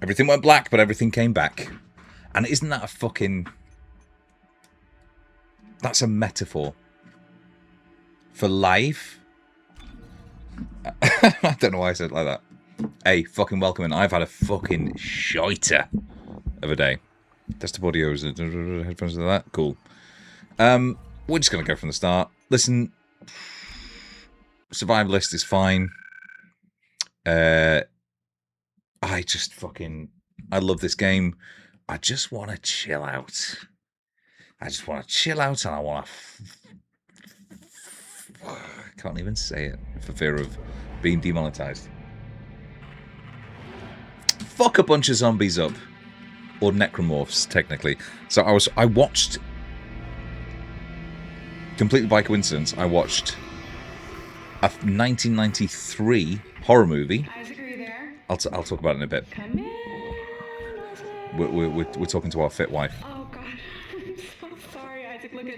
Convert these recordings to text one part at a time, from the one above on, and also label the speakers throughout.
Speaker 1: Everything went black, but everything came back. And isn't that a fucking... That's a metaphor. For life. I don't know why I said it like that. Hey, fucking welcome in. I've had a fucking shiter of a day. Desktop audio, headphones like that. Cool. We're just going to go from the start. Listen, survivalist is fine. I love this game. I just want to chill out. And I want to... I can't even say it for fear of being demonetized. Fuck a bunch of zombies up. Or necromorphs, technically. So I watched... Completely by coincidence, I watched a 1993 horror movie.
Speaker 2: Isaac, are you there?
Speaker 1: I'll talk about it in a bit.
Speaker 2: Come in.
Speaker 1: We're talking to our fit wife.
Speaker 2: Oh, God. I'm so sorry, Isaac. Look at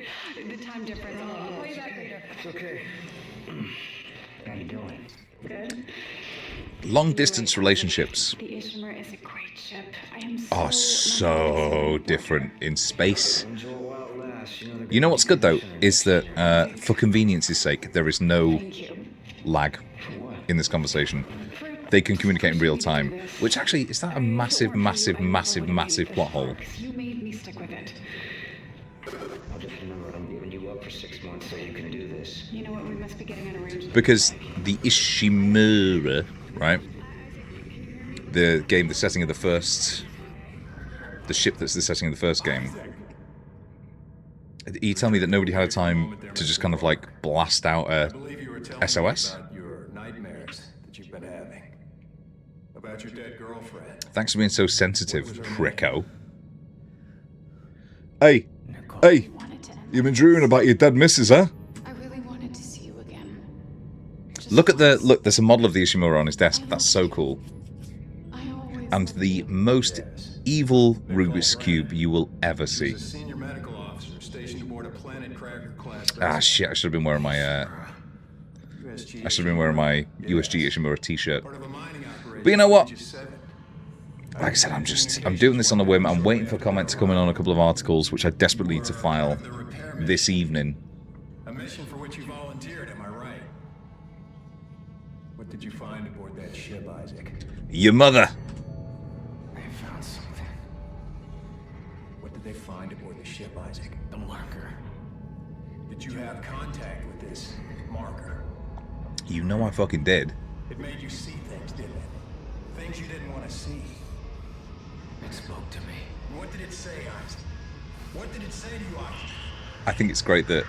Speaker 2: the time difference. I'll call you back later.
Speaker 3: It's okay. How you doing?
Speaker 2: Good.
Speaker 1: Long distance relationships
Speaker 2: The Ishimura is a great ship. I am
Speaker 1: are so different in space.
Speaker 3: Enjoy while it lasts.
Speaker 1: You know what's good though is that for convenience's sake, there is no
Speaker 2: Thank you.
Speaker 1: lag in this conversation. They can communicate in real time, which actually is that a massive plot hole.
Speaker 2: You made me stick with it.
Speaker 3: I'll just remember I'm giving you up for 6 months so you can do this.
Speaker 2: You know what? We must be getting an arrangement.
Speaker 1: Because the Ishimura, right? The game, the setting of the first... The ship that's the setting of the first game. You tell me that nobody had a time to just kind of like blast out a SOS?
Speaker 4: Your nightmares that you've been having. About your dead girlfriend.
Speaker 1: Thanks for being so sensitive, pricko. Hey, hey, you've been dreaming about your dead missus, huh?
Speaker 2: I really wanted to see you again.
Speaker 1: Look, there's a model of the Ishimura on his desk. That's so cool. And the most evil Rubik's Cube you will ever see.
Speaker 4: A senior medical officer stationed aboard a Planet Cracker class.
Speaker 1: Ah, shit, I should have been wearing my, USG Ishimura t-shirt.
Speaker 4: Part of a mining operation.
Speaker 1: But you know what?
Speaker 4: Just said it.
Speaker 1: Like I said, I'm doing this on a whim. I'm waiting for comment to come in on a couple of articles, which I desperately need to file this evening.
Speaker 4: A mission for which you volunteered, am I right? What did you find aboard that ship, Isaac?
Speaker 1: Your mother.
Speaker 3: They found something.
Speaker 4: What did they find aboard the ship, Isaac?
Speaker 3: The marker.
Speaker 4: Did you have contact with this marker?
Speaker 1: You know I fucking did.
Speaker 4: It made you see things, didn't it? Things you didn't want to see.
Speaker 3: It spoke to me.
Speaker 4: What did it say, Isaac? What did it say to you, Isaac?
Speaker 1: I think it's great that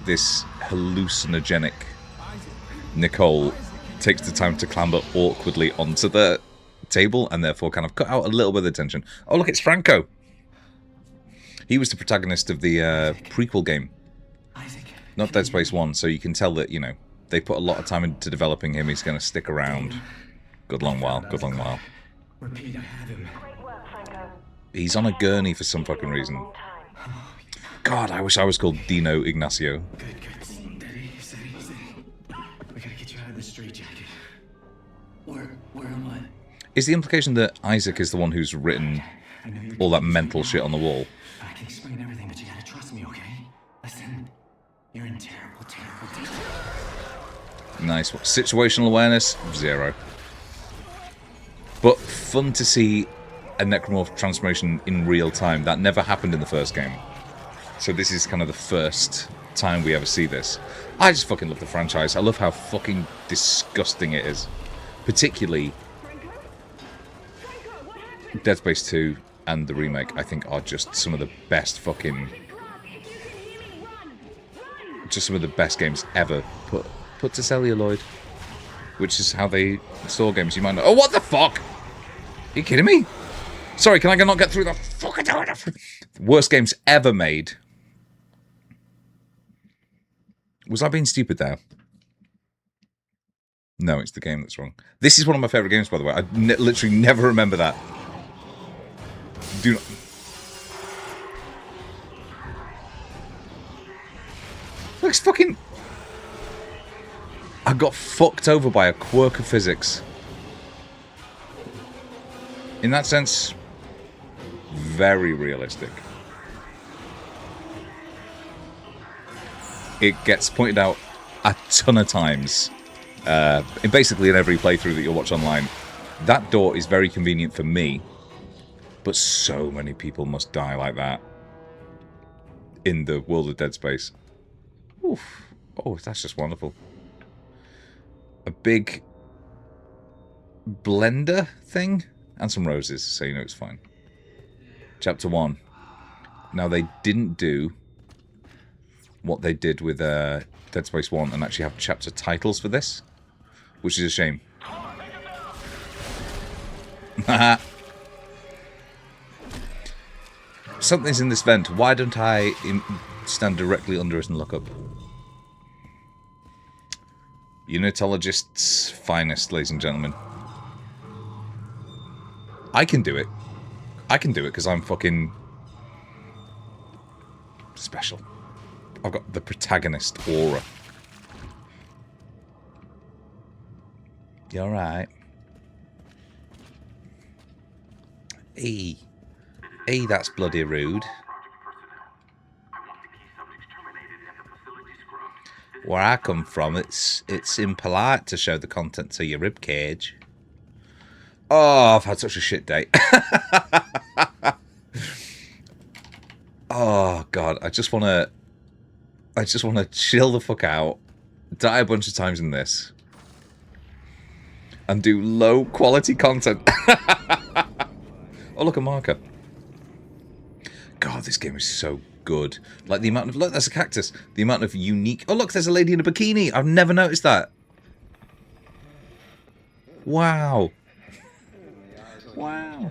Speaker 1: this hallucinogenic Nicole takes the time to clamber awkwardly onto the table and therefore kind of cut out a little bit of the tension. Oh, look, it's Franco. He was the protagonist of the prequel game,
Speaker 3: Isaac.
Speaker 1: not Dead Space 1, so you can tell that, you know, they put a lot of time into developing him. He's going to stick around. Good long while.
Speaker 3: Repeat, I have him.
Speaker 1: He's on a gurney for some fucking reason. God, I wish I was called Dino Ignacio.
Speaker 3: Good. Steady. We gotta get you out of this straitjacket. Where am I?
Speaker 1: Is the implication that Isaac is the one who's written
Speaker 3: I know you're
Speaker 1: all that mental shit on the wall?
Speaker 3: I can explain everything, but you gotta trust me, okay? Listen, you're in terrible danger.
Speaker 1: Nice. Situational awareness? 0. But fun to see a necromorph transformation in real time. That never happened in the first game. So this is kind of the first time we ever see this. I just fucking love the franchise. I love how fucking disgusting it is. Particularly Dead Space 2 and the remake, I think, are just some of the best fucking... Just some of the best games ever put to celluloid. Which is how they store games. You might know. Oh, what the fuck? Are you kidding me? Sorry, can I not get through the fucking worst games ever made? Was I being stupid there? No, it's the game that's wrong. This is one of my favourite games, by the way. I literally never remember that. Do not... Looks fucking... I got fucked over by a quirk of physics. In that sense, very realistic. It gets pointed out a ton of times, basically in every playthrough that you'll watch online. That door is very convenient for me, but so many people must die like that in the world of Dead Space. Oof. Oh, that's just wonderful. A big blender thing and some roses, so you know it's fine. Chapter 1. Now, they didn't do what they did with Dead Space 1 and actually have chapter titles for this, which is a shame. Something's in this vent. Why don't I stand directly under it and look up? Unitologist's finest, ladies and gentlemen. I can do it. I can do it because I'm fucking special. I've got the protagonist aura. You alright? Hey, that's bloody rude. Where I come from, it's impolite to show the contents of your rib cage. Oh, I've had such a shit day. Oh god, I just wanna chill the fuck out, die a bunch of times in this, and do low quality content. Oh, look, a marker. God, this game is so good. Like the amount of... Look, there's a cactus. The amount of unique... Oh, look, there's a lady in a bikini. I've never noticed that. Wow. Wow.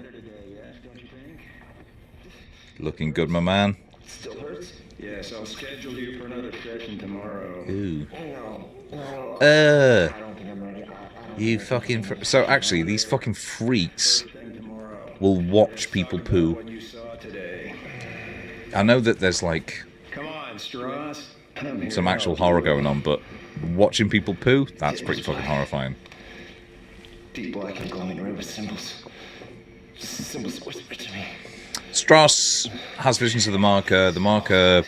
Speaker 1: Looking good, my man.
Speaker 4: Still hurts? Yes, I'll schedule you for another session tomorrow.
Speaker 1: Ooh.
Speaker 4: No. I don't think I'm ready.
Speaker 1: You fucking... So, actually, these fucking freaks will watch people poo. I know that there's, like,
Speaker 4: Come on, Strauss.
Speaker 1: some actual horror going on, but watching people poo, that's pretty fucking horrifying.
Speaker 4: Deep black and glowing red with symbols. Symbols whisper to me.
Speaker 1: Strauss has visions of the marker. The marker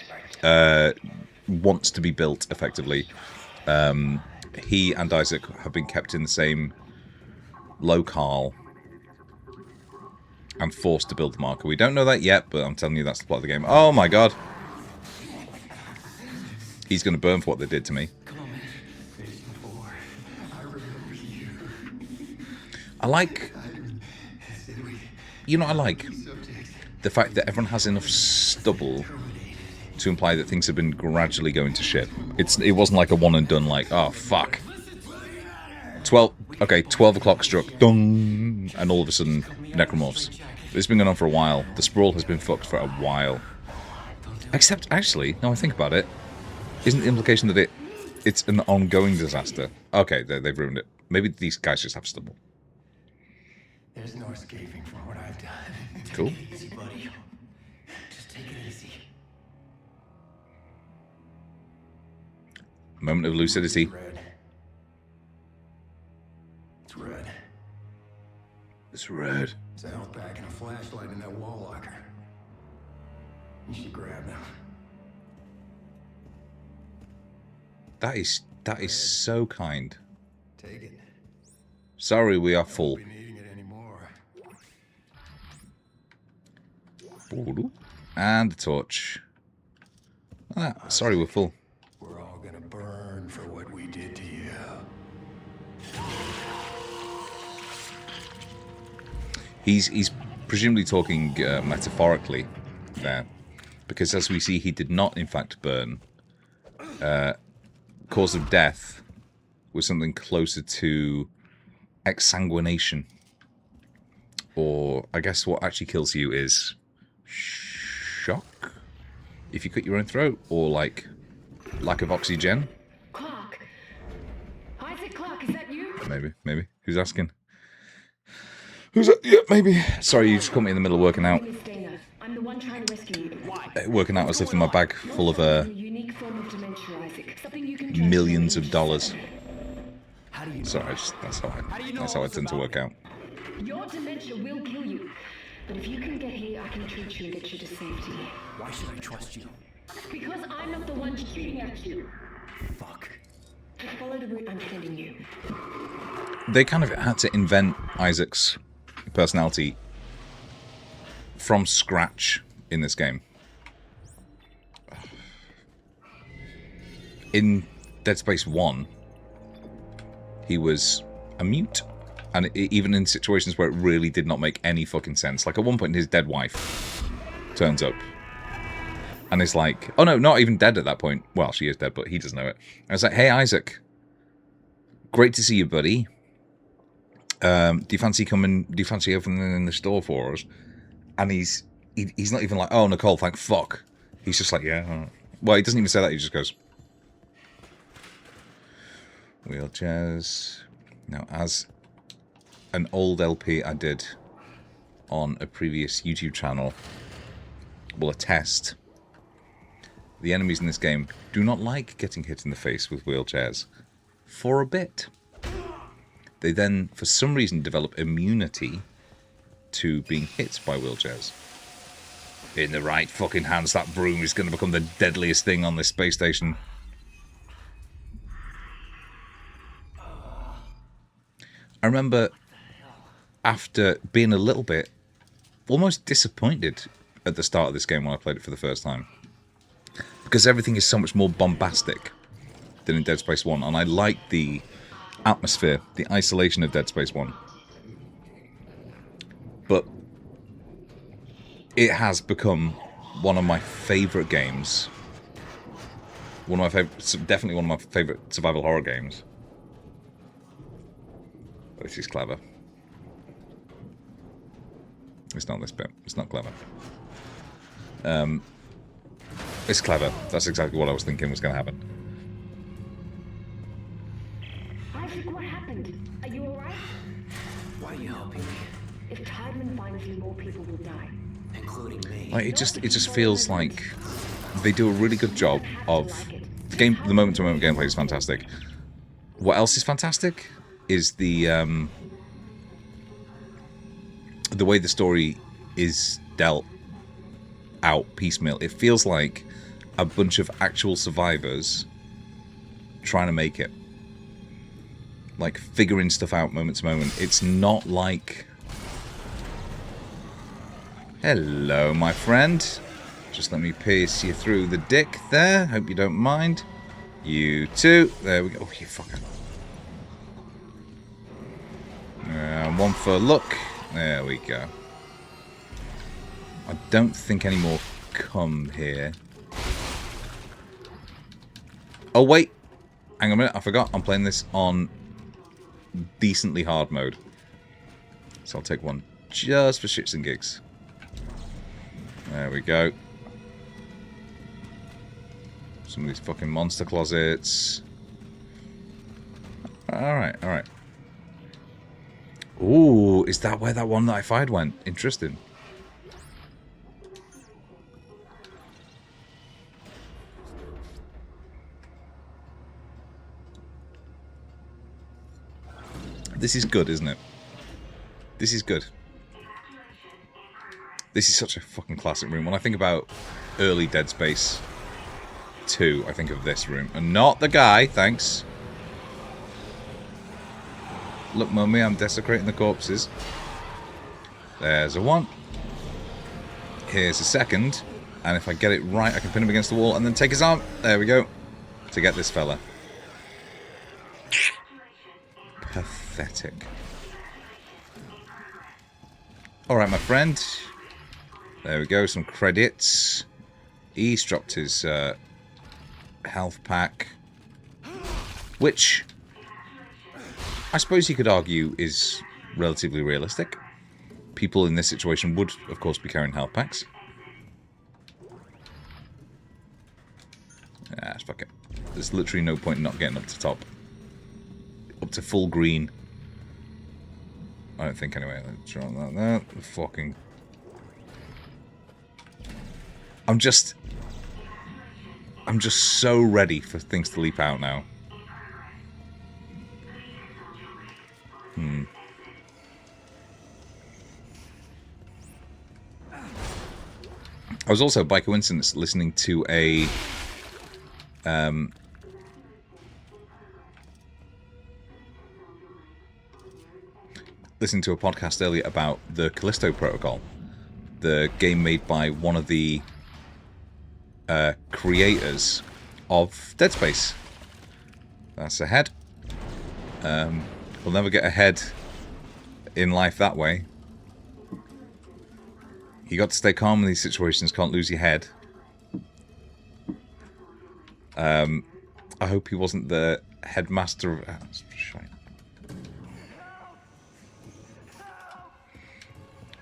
Speaker 1: wants to be built, effectively. He and Isaac have been kept in the same locale and forced to build the marker. We don't know that yet, but I'm telling you that's the plot of the game. Oh my god. He's going to burn for what they did to me. I like... You know what I like? The fact that everyone has enough stubble to imply that things have been gradually going to shit. It wasn't like a one and done, like, oh, fuck. 12 o'clock struck, dong, and all of a sudden, necromorphs. It's been going on for a while. The sprawl has been fucked for a while. Except, actually, now I think about it, isn't the implication that it's an ongoing disaster? Okay, they've ruined it. Maybe these guys just have stubble.
Speaker 3: There's no escaping from what I've done.
Speaker 1: Cool.
Speaker 3: Take it easy, buddy. Just take it easy.
Speaker 1: Moment of lucidity.
Speaker 3: Red. It's red.
Speaker 1: It's red.
Speaker 3: It's a health pack and a flashlight in that wall locker. You should grab them.
Speaker 1: That is so kind.
Speaker 3: Take it.
Speaker 1: Sorry, we are full.
Speaker 3: Won't be needing it anymore.
Speaker 1: And the torch. Ah, sorry, we're full.
Speaker 3: We're all gonna burn for what we did to you.
Speaker 1: He's presumably talking metaphorically there, because as we see, he did not, in fact, burn. Cause of death was something closer to exsanguination. Or, I guess what actually kills you is shock? If you cut your own throat? Or, like, lack of oxygen?
Speaker 2: Clark. Isaac Clark, is that you?
Speaker 1: Maybe. Who's asking? Who's that? Yeah, maybe. Sorry, you just caught me in the middle of working out.
Speaker 2: My name is Dana. I'm the one trying to rescue you. Why?
Speaker 1: Working out, I was lifting my bag full of
Speaker 2: A unique form of dementia, Isaac. Something you can trust
Speaker 1: millions
Speaker 2: your
Speaker 1: of dollars.
Speaker 3: How do you know?
Speaker 1: Sorry, that's how I tend to work out.
Speaker 2: Your dementia will kill you. But if you can get here, I can treat you and get you to safety.
Speaker 3: Why should I trust you?
Speaker 2: Because I'm not the one shooting at you.
Speaker 3: Fuck.
Speaker 2: Just follow the route I'm sending you.
Speaker 1: They kind of had to invent Isaac's personality from scratch in this game. In Dead Space 1, he was a mute. And even in situations where it really did not make any fucking sense. Like at one point his dead wife turns up. And is like, oh no, not even dead at that point. Well, she is dead, but he doesn't know it. And it's like, hey Isaac, great to see you, buddy. Do you fancy opening in the store for us? And he's not even like, oh Nicole, thank fuck. He's just like, yeah. All right. Well, he doesn't even say that, he just goes. Wheelchairs. Now, as an old LP I did on a previous YouTube channel will attest, the enemies in this game do not like getting hit in the face with wheelchairs for a bit. They then, for some reason, develop immunity to being hit by wheelchairs. In the right fucking hands, that broom is going to become the deadliest thing on this space station. I remember after being a little bit almost disappointed at the start of this game when I played it for the first time. Because everything is so much more bombastic than in Dead Space 1. And I like the atmosphere, the isolation of Dead Space 1. But it has become one of my favourite games. Definitely one of my favourite survival horror games. This is clever. It's not this bit. It's not clever. It's clever. That's exactly what I was thinking was going to happen.
Speaker 2: Isaac, what happened? Are you alright?
Speaker 3: Why are you helping me?
Speaker 2: If Tideman finds you, more people will die.
Speaker 3: Including me.
Speaker 1: Like, it just feels like they do a really good job of the moment-to-moment gameplay is fantastic. What else is fantastic is the way the story is dealt out piecemeal. It feels like a bunch of actual survivors trying to make it. Like, figuring stuff out moment to moment. It's not like... Hello, my friend. Just let me pierce you through the dick there. Hope you don't mind. You too. There we go. Oh, you fucker. One for luck. There we go. I don't think any more come here. Oh, wait. Hang on a minute. I forgot. I'm playing this on decently hard mode. So I'll take one just for shits and gigs. There we go. Some of these fucking monster closets. Alright, alright. Ooh, is that where that one that I fired went? Interesting. This is good, isn't it? This is good. This is such a fucking classic room. When I think about early Dead Space 2, I think of this room. And not the guy, thanks. Look, mummy, I'm desecrating the corpses. There's a one. Here's a second. And if I get it right, I can pin him against the wall and then take his arm. There we go. To get this fella. Pathetic. Alright, my friend. There we go, some credits. He's dropped his health pack. Which, I suppose you could argue is relatively realistic. People in this situation would, of course, be carrying health packs. Ah, fuck it. There's literally no point in not getting up to top. Up to full green. I don't think anyway. Let's draw that there. Fucking... I'm just so ready for things to leap out now. I was also, by coincidence, listening to a podcast earlier about the Callisto Protocol, the game made by one of the creators of Dead Space. That's a head. We'll never get ahead in life that way. You got to stay calm in these situations, can't lose your head. I hope he wasn't the headmaster of...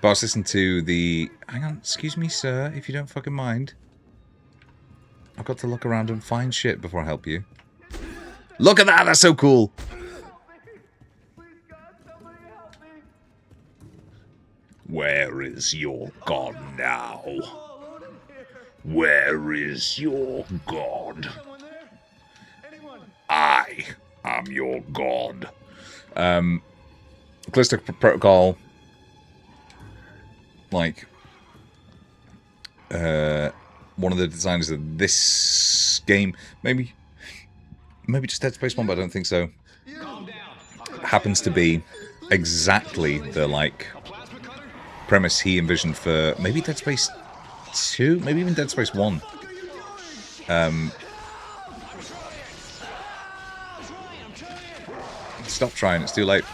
Speaker 1: But I was listening to the... Hang on, excuse me, sir, if you don't fucking mind. I've got to look around and find shit before I help you. Look at that, that's so cool! Where is your god now? Where is your god? I am your god. Callisto Protocol, like, one of the designers of this game, maybe just Dead Space 1, but I don't think so, happens to be exactly the, like, premise he envisioned for maybe Dead Space 2, maybe even Dead Space 1. Stop trying, it's too late.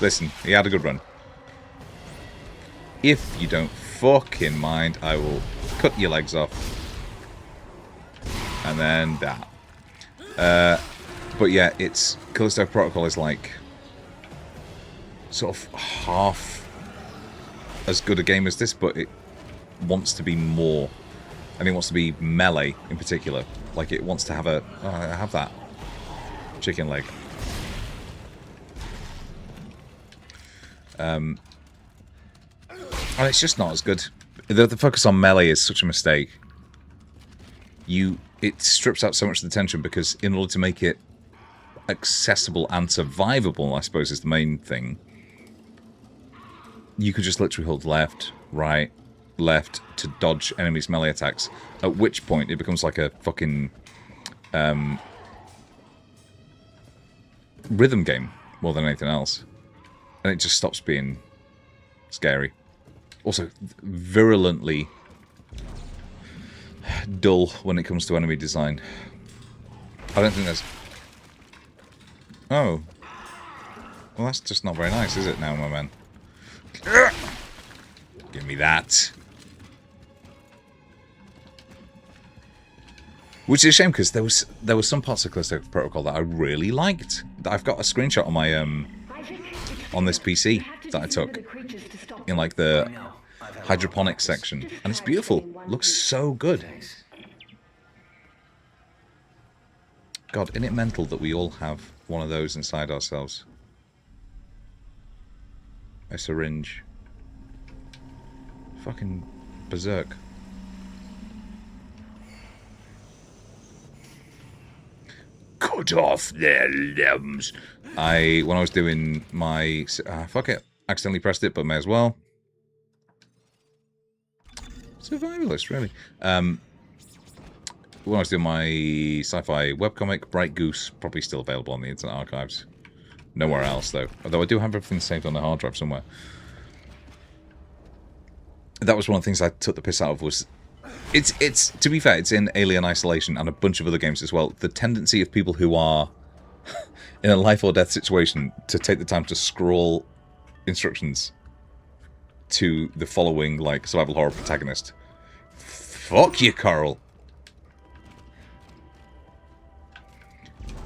Speaker 1: Listen, he had a good run. If you don't fucking mind, I will cut your legs off. And then that. But yeah, it's Callisto Protocol is like sort of half as good a game as this, but it wants to be more, and it wants to be melee in particular. Like it wants to have a have that chicken leg. And it's just not as good. The focus on melee is such a mistake. It strips out so much of the tension, because in order to make it accessible and survivable, I suppose is the main thing, you could just literally hold left, right, left to dodge enemies' melee attacks, at which point it becomes like a fucking rhythm game more than anything else. And it just stops being scary. Also, virulently dull when it comes to enemy design. I don't think there's... Oh. Well, that's just not very nice, is it now, my man? Give me that. Which is a shame, because there was some parts of Callisto Protocol that I really liked. I've got a screenshot on my on this PC that I took in like the hydroponics section, and it's beautiful. Looks so good. God, isn't it mental that we all have one of those inside ourselves? A syringe. Fucking berserk. Cut off their limbs. When I was doing my... fuck it. Accidentally pressed it, but may as well. Survivalist, really. When I was doing my sci-fi webcomic, Bright Goose, probably still available on the Internet Archives. Nowhere else, though. Although I do have everything saved on the hard drive somewhere. That was one of the things I took the piss out of, was... It's to be fair, it's in Alien Isolation and a bunch of other games as well. The tendency of people who are in a life or death situation to take the time to scroll instructions to the following, like, survival horror protagonist. Fuck you, Carl.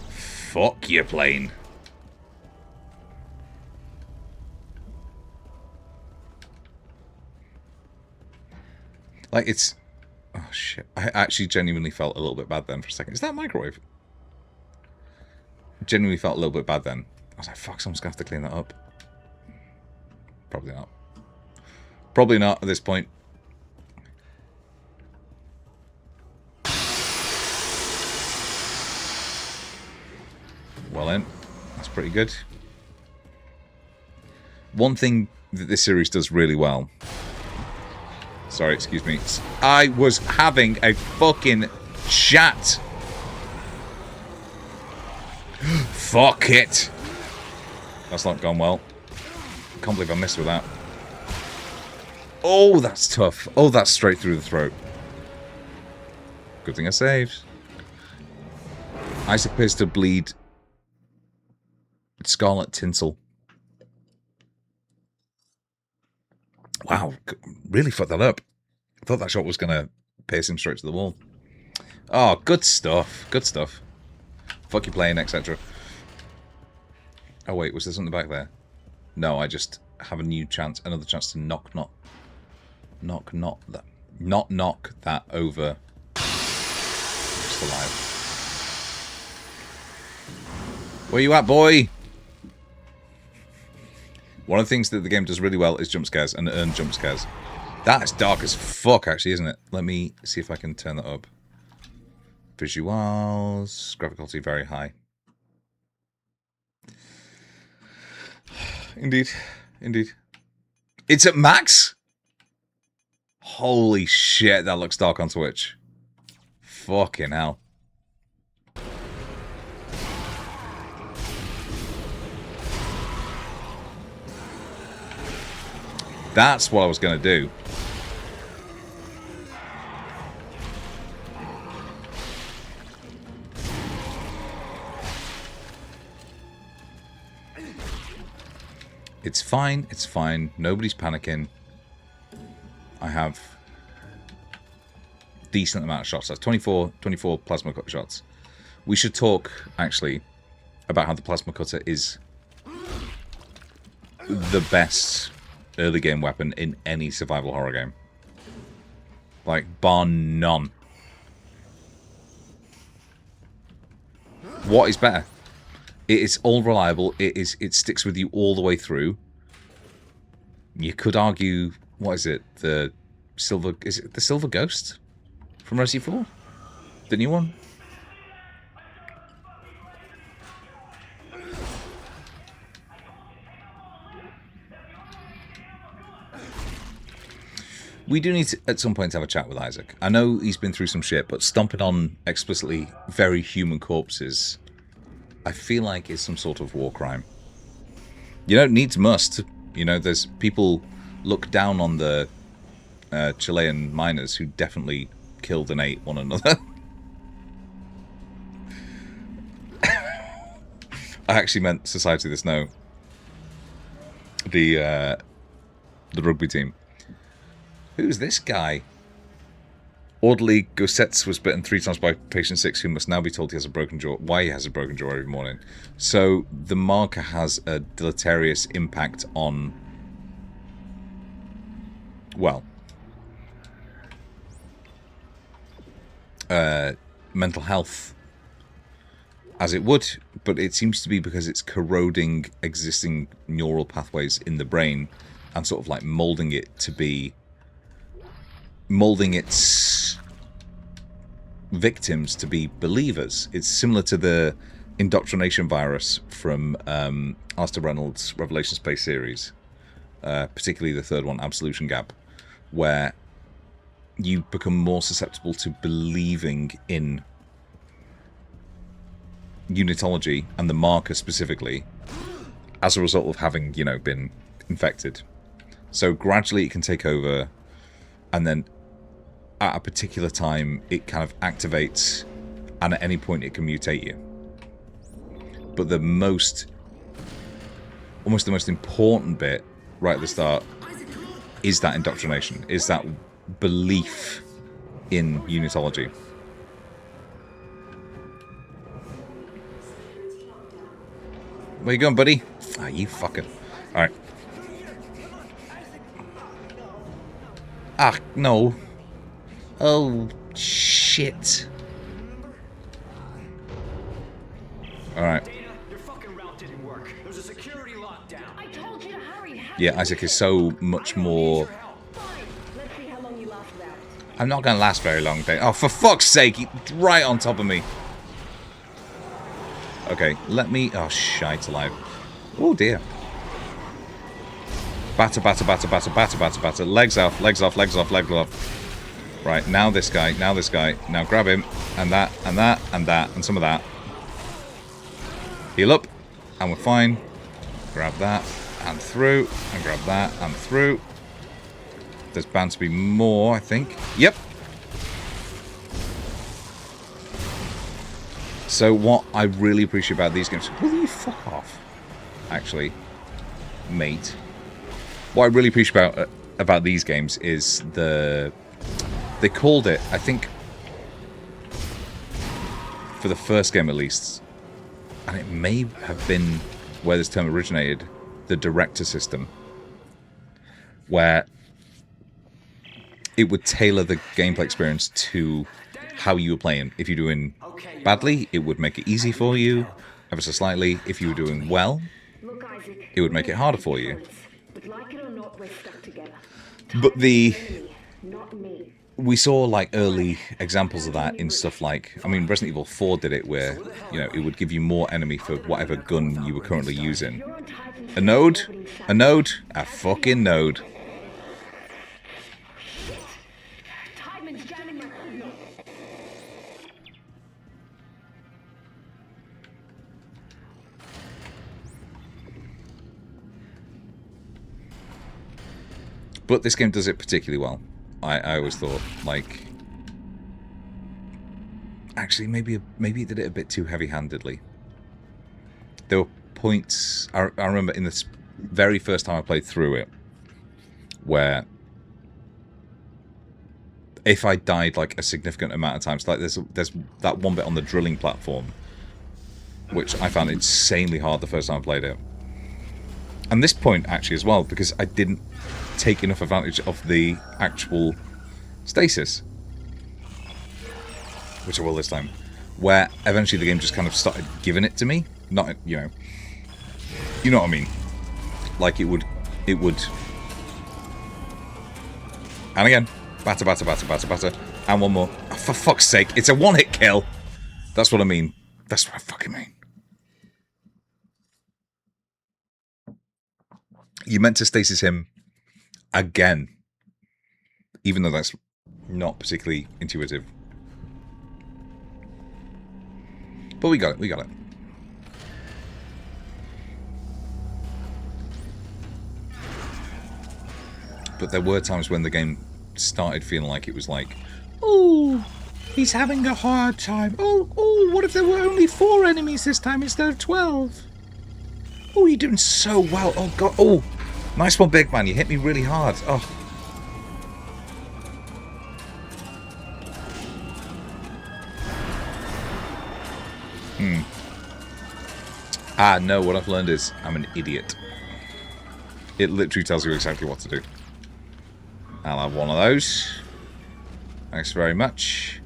Speaker 1: Fuck you, plane. Like, it's... Oh, shit. I actually genuinely felt a little bit bad then for a second. Is that a microwave? Genuinely felt a little bit bad then. I was like, fuck, someone's going to have to clean that up. Probably not. Probably not at this point. Well then, that's pretty good. One thing that this series does really well, Sorry, excuse me. I was having a fucking chat. Fuck it. That's not gone well. Can't believe I missed with that. Oh, that's tough. Oh, that's straight through the throat. Good thing I saved. Isaac appears to bleed scarlet tinsel. Wow, really fucked that up. I thought that shot was going to pierce him straight to the wall. Oh, good stuff. Good stuff. Fuck you playing, etc. Oh wait, was there something back there? No, I just have a new chance, another chance to knock that over. Just alive. Where you at, boy? One of the things that the game does really well is jump scares and earn jump scares. That's dark as fuck, actually, isn't it? Let me see if I can turn that up. Visuals, graphic quality very high. Indeed, indeed. It's at max? Holy shit, that looks dark on Twitch. Fucking hell. That's what I was going to do. It's fine, it's fine. Nobody's panicking. I have decent amount of shots. That's 24 plasma cut shots. We should talk, actually, about how the plasma cutter is the best early game weapon in any survival horror game. Like, bar none. What is better? It is all reliable. It sticks with you all the way through. You could argue, what is it? Is it the Silver Ghost from Resident Evil 4? The new one? We do need to, at some point, have a chat with Isaac. I know he's been through some shit, but stomping on explicitly very human corpses, I feel like is some sort of war crime. You know, needs must. You know, there's people look down on the Chilean miners who definitely killed and ate one another. I actually meant Society of the Snow. The rugby team. Who's this guy? Orderly Gossets was bitten 3 times by patient 6, who must now be told he has a broken jaw. Why he has a broken jaw every morning. So the marker has a deleterious impact on, well, mental health, as it would, but it seems to be because it's corroding existing neural pathways in the brain and sort of like molding its victims to be believers. It's similar to the Indoctrination virus from Alistair Reynolds' Revelation Space series, particularly the third one, Absolution Gap, where you become more susceptible to believing in unitology and the marker specifically as a result of having, you know, been infected. So gradually it can take over, and then at a particular time it kind of activates, and at any point it can mutate you. But almost the most important bit right at the start is that indoctrination, is that belief in unitology. Where you going, buddy? Ah, you fucking... Alright. Ah, no. Oh, shit. Alright.
Speaker 3: Your fucking route didn't work. There's a security lockdown.
Speaker 2: I told you to hurry.
Speaker 1: Yeah, Isaac is so much more...
Speaker 2: Fine. Let's see how long you last without it.
Speaker 1: I'm not going to last very long, Dave. Oh, for fuck's sake, right on top of me. Okay, let me... Oh, shite alive. Oh, dear. Batter, batter, batter, batter, batter, batter, batter. Legs off, legs off, legs off, legs off. Right, now this guy, now this guy. Now grab him. And that, and that, and that, and some of that. Heal up. And we're fine. Grab that, and through. And grab that, and through. There's bound to be more, I think. Yep. So what I really appreciate about these games... Will you fuck off? Actually, mate. What I really appreciate about these games is they called it, I think, for the first game at least, and it may have been where this term originated, the director system, where it would tailor the gameplay experience to how you were playing. If you're doing badly, it would make it easy for you, ever so slightly. If you were doing well, it would make it harder for you. But we saw like early examples of that in stuff like, I mean, Resident Evil 4 did it where, you know, it would give you more enemy for whatever gun you were currently using. A node? A node? A fucking node. But this game does it particularly well. I always thought, like... Actually, maybe it did it a bit too heavy-handedly. There were points... I remember in this very first time I played through it, where if I died like a significant amount of times, like there's that one bit on the drilling platform, which I found insanely hard the first time I played it. And this point, actually, as well, because I didn't take enough advantage of the actual stasis, which I will this time, where eventually the game just kind of started giving it to me. Not, you know what I mean. Like it would, and again, batter, batter, batter, batter, batter, and one more. Oh, for fuck's sake, it's a one-hit kill. That's what I mean. That's what I fucking mean. You meant to stasis him again, even though that's not particularly intuitive. But we got it, we got it. But there were times when the game started feeling like it was like, oh, he's having a hard time. Oh, what if there were only 4 enemies this time instead of 12? Oh, you're doing so well. Oh, God. Oh, nice one, big man. You hit me really hard. Oh. Ah, no, what I've learned is I'm an idiot. It literally tells you exactly what to do. I'll have one of those. Thanks very much.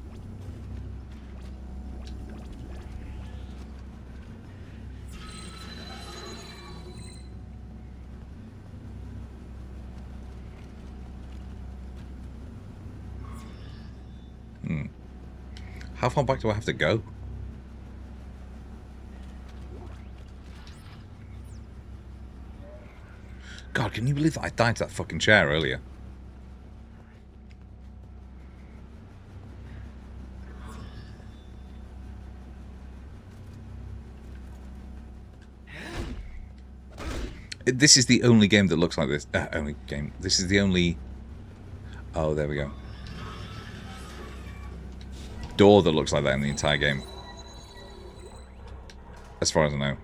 Speaker 1: How far back do I have to go? God, can you believe that I died to that fucking chair earlier? This is the only game that looks like this. Only game. This is the only... Oh, there we go. Door that looks like that in the entire game. As far as I know.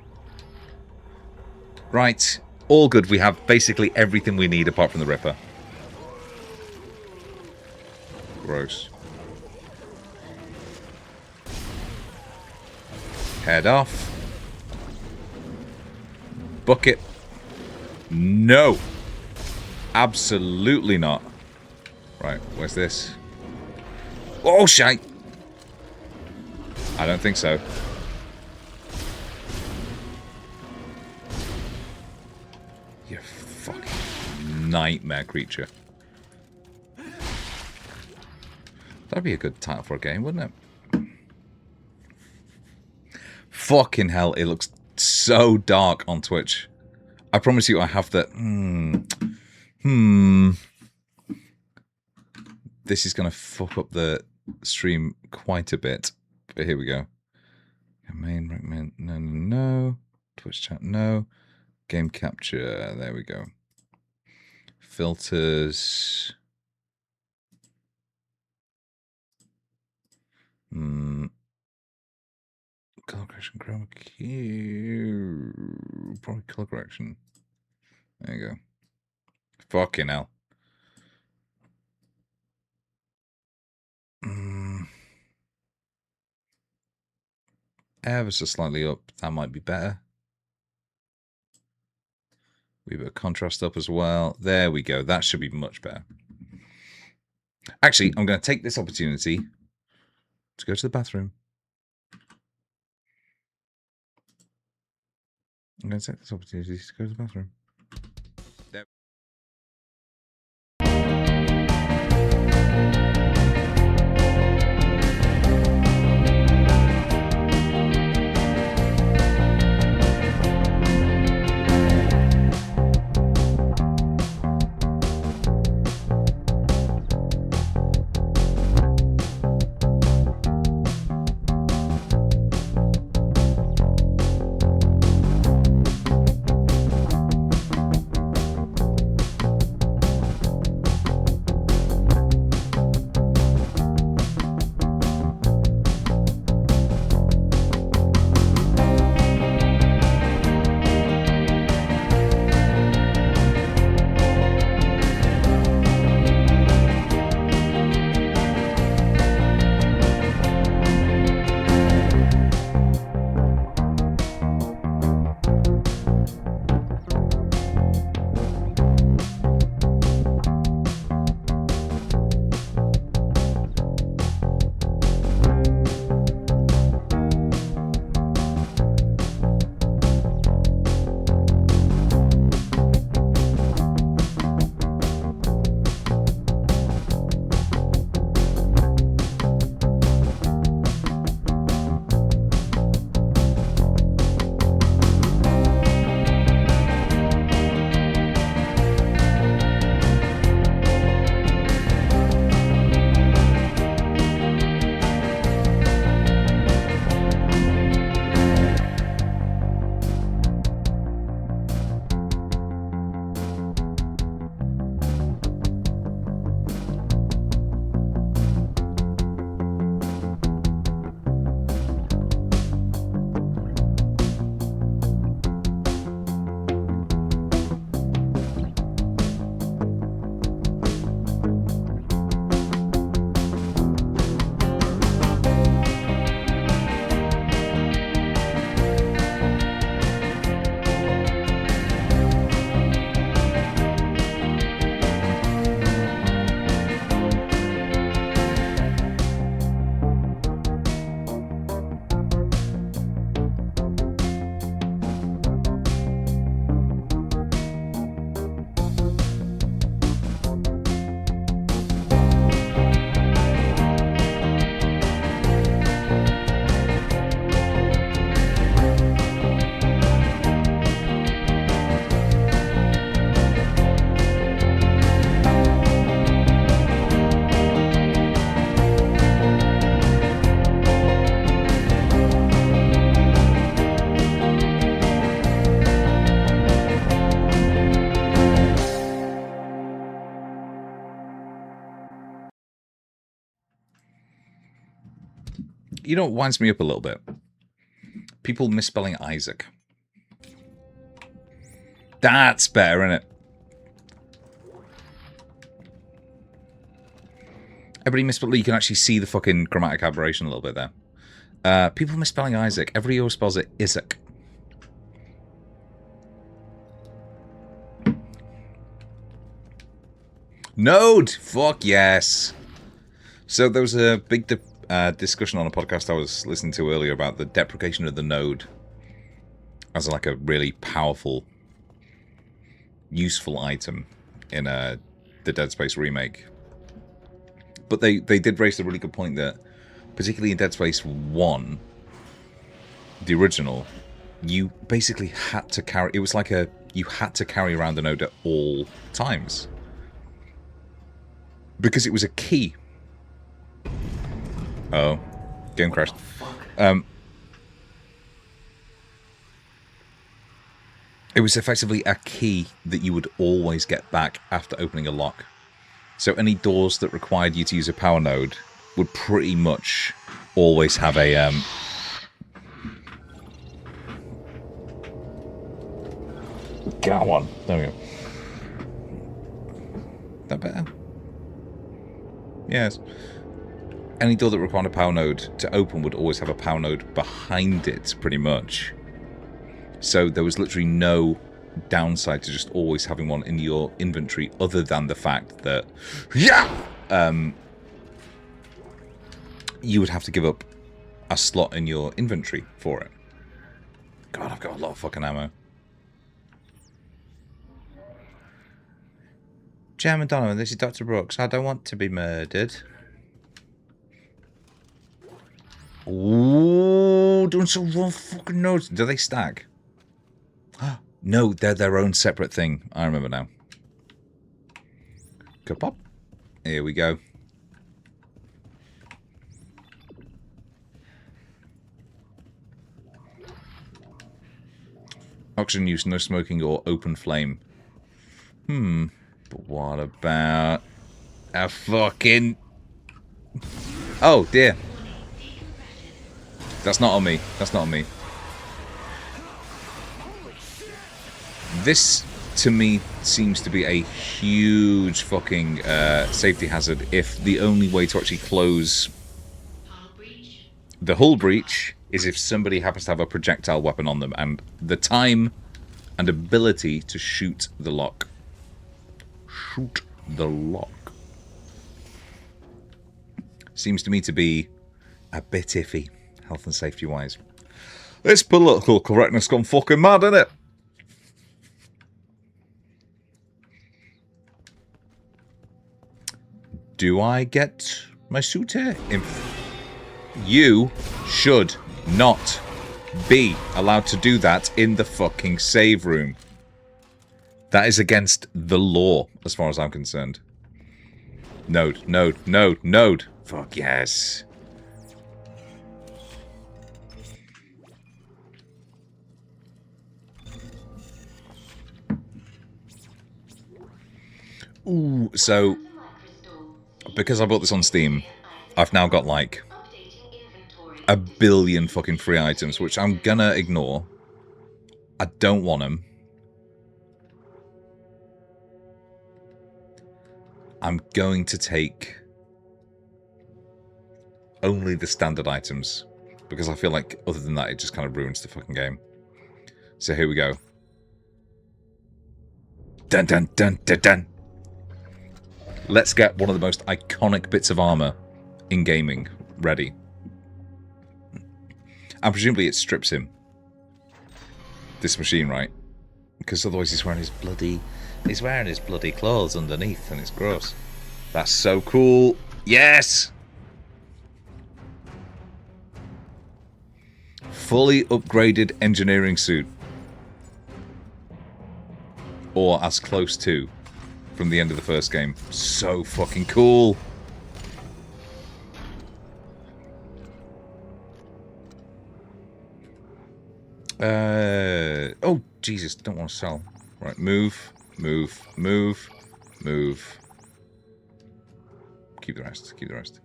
Speaker 1: Right. All good. We have basically everything we need apart from the Ripper. Gross. Head off. Bucket. No. Absolutely not. Right. Where's this? Oh, shite. I don't think so. You fucking nightmare creature. That'd be a good title for a game, wouldn't it? Fucking hell, it looks so dark on Twitch. I promise you I have the... This is going to fuck up the stream quite a bit. But here we go. Main recommend. No. Twitch chat. No. Game capture. There we go. Filters. Color correction. Chroma key. Probably color correction. There you go. Fucking hell. Ever so slightly up. That might be better. We bit of contrast up as well. There we go. That should be much better. Actually, I'm going to take this opportunity to go to the bathroom. I'm going to take this opportunity to go to the bathroom. There. You know what winds me up a little bit? People misspelling Isaac. That's better, isn't it? Everybody misspelling. You can actually see the fucking grammatic aberration a little bit there. People misspelling Isaac. Everybody always spells it Isaac. Node! Fuck yes. So there was a big discussion on a podcast I was listening to earlier about the deprecation of the node as like a really powerful, useful item in the Dead Space remake. But they did raise a really good point that, particularly in Dead Space 1, the original, you basically had to carry... It was like you had to carry around the node at all times. because it was a key. Oh, game crashed. It was effectively a key that you would always get back after opening a lock. So any doors that required you to use a power node would pretty much always have a... Go on. There we go. That better? Yes. Any door that required a power node to open would always have a power node behind it, pretty much. So there was literally no downside to just always having one in your inventory, other than the fact that, you would have to give up a slot in your inventory for it. God, I've got a lot of fucking ammo. Chairman Donovan, this is Dr. Brooks. I don't want to be murdered. Ooh, doing some raw fucking notes. Do they stack? No, they're their own separate thing. I remember now. Kapop. Here we go. Oxygen use, no smoking or open flame. But what about a fucking... Oh, dear. That's not on me. That's not on me. This, to me, seems to be a huge fucking safety hazard if the only way to actually close the hull breach is if somebody happens to have a projectile weapon on them, and the time and ability to shoot the lock. Shoot the lock. Seems to me to be a bit iffy, health and safety wise. This political correctness gone fucking mad, isn't it? Do I get my suit here? You should not be allowed to do that in the fucking save room. That is against the law, as far as I'm concerned. Node, node, node, node. Fuck yes. Ooh, so... because I bought this on Steam, I've now got like a billion fucking free items, which I'm gonna ignore. I don't want them. I'm going to take only the standard items, because I feel like other than that it just kind of ruins the fucking game. So here we go. Dun dun dun dun dun. Let's get one of the most iconic bits of armor in gaming ready. And presumably it strips him. This machine, right? Because otherwise he's wearing his bloody... he's wearing his bloody clothes underneath, and it's gross. That's so cool. Yes! Fully upgraded engineering suit. Or as close to from the end of the first game. So fucking cool. Oh, Jesus. Don't want to sell. Right, move, move, move, move. Keep the rest, keep the rest.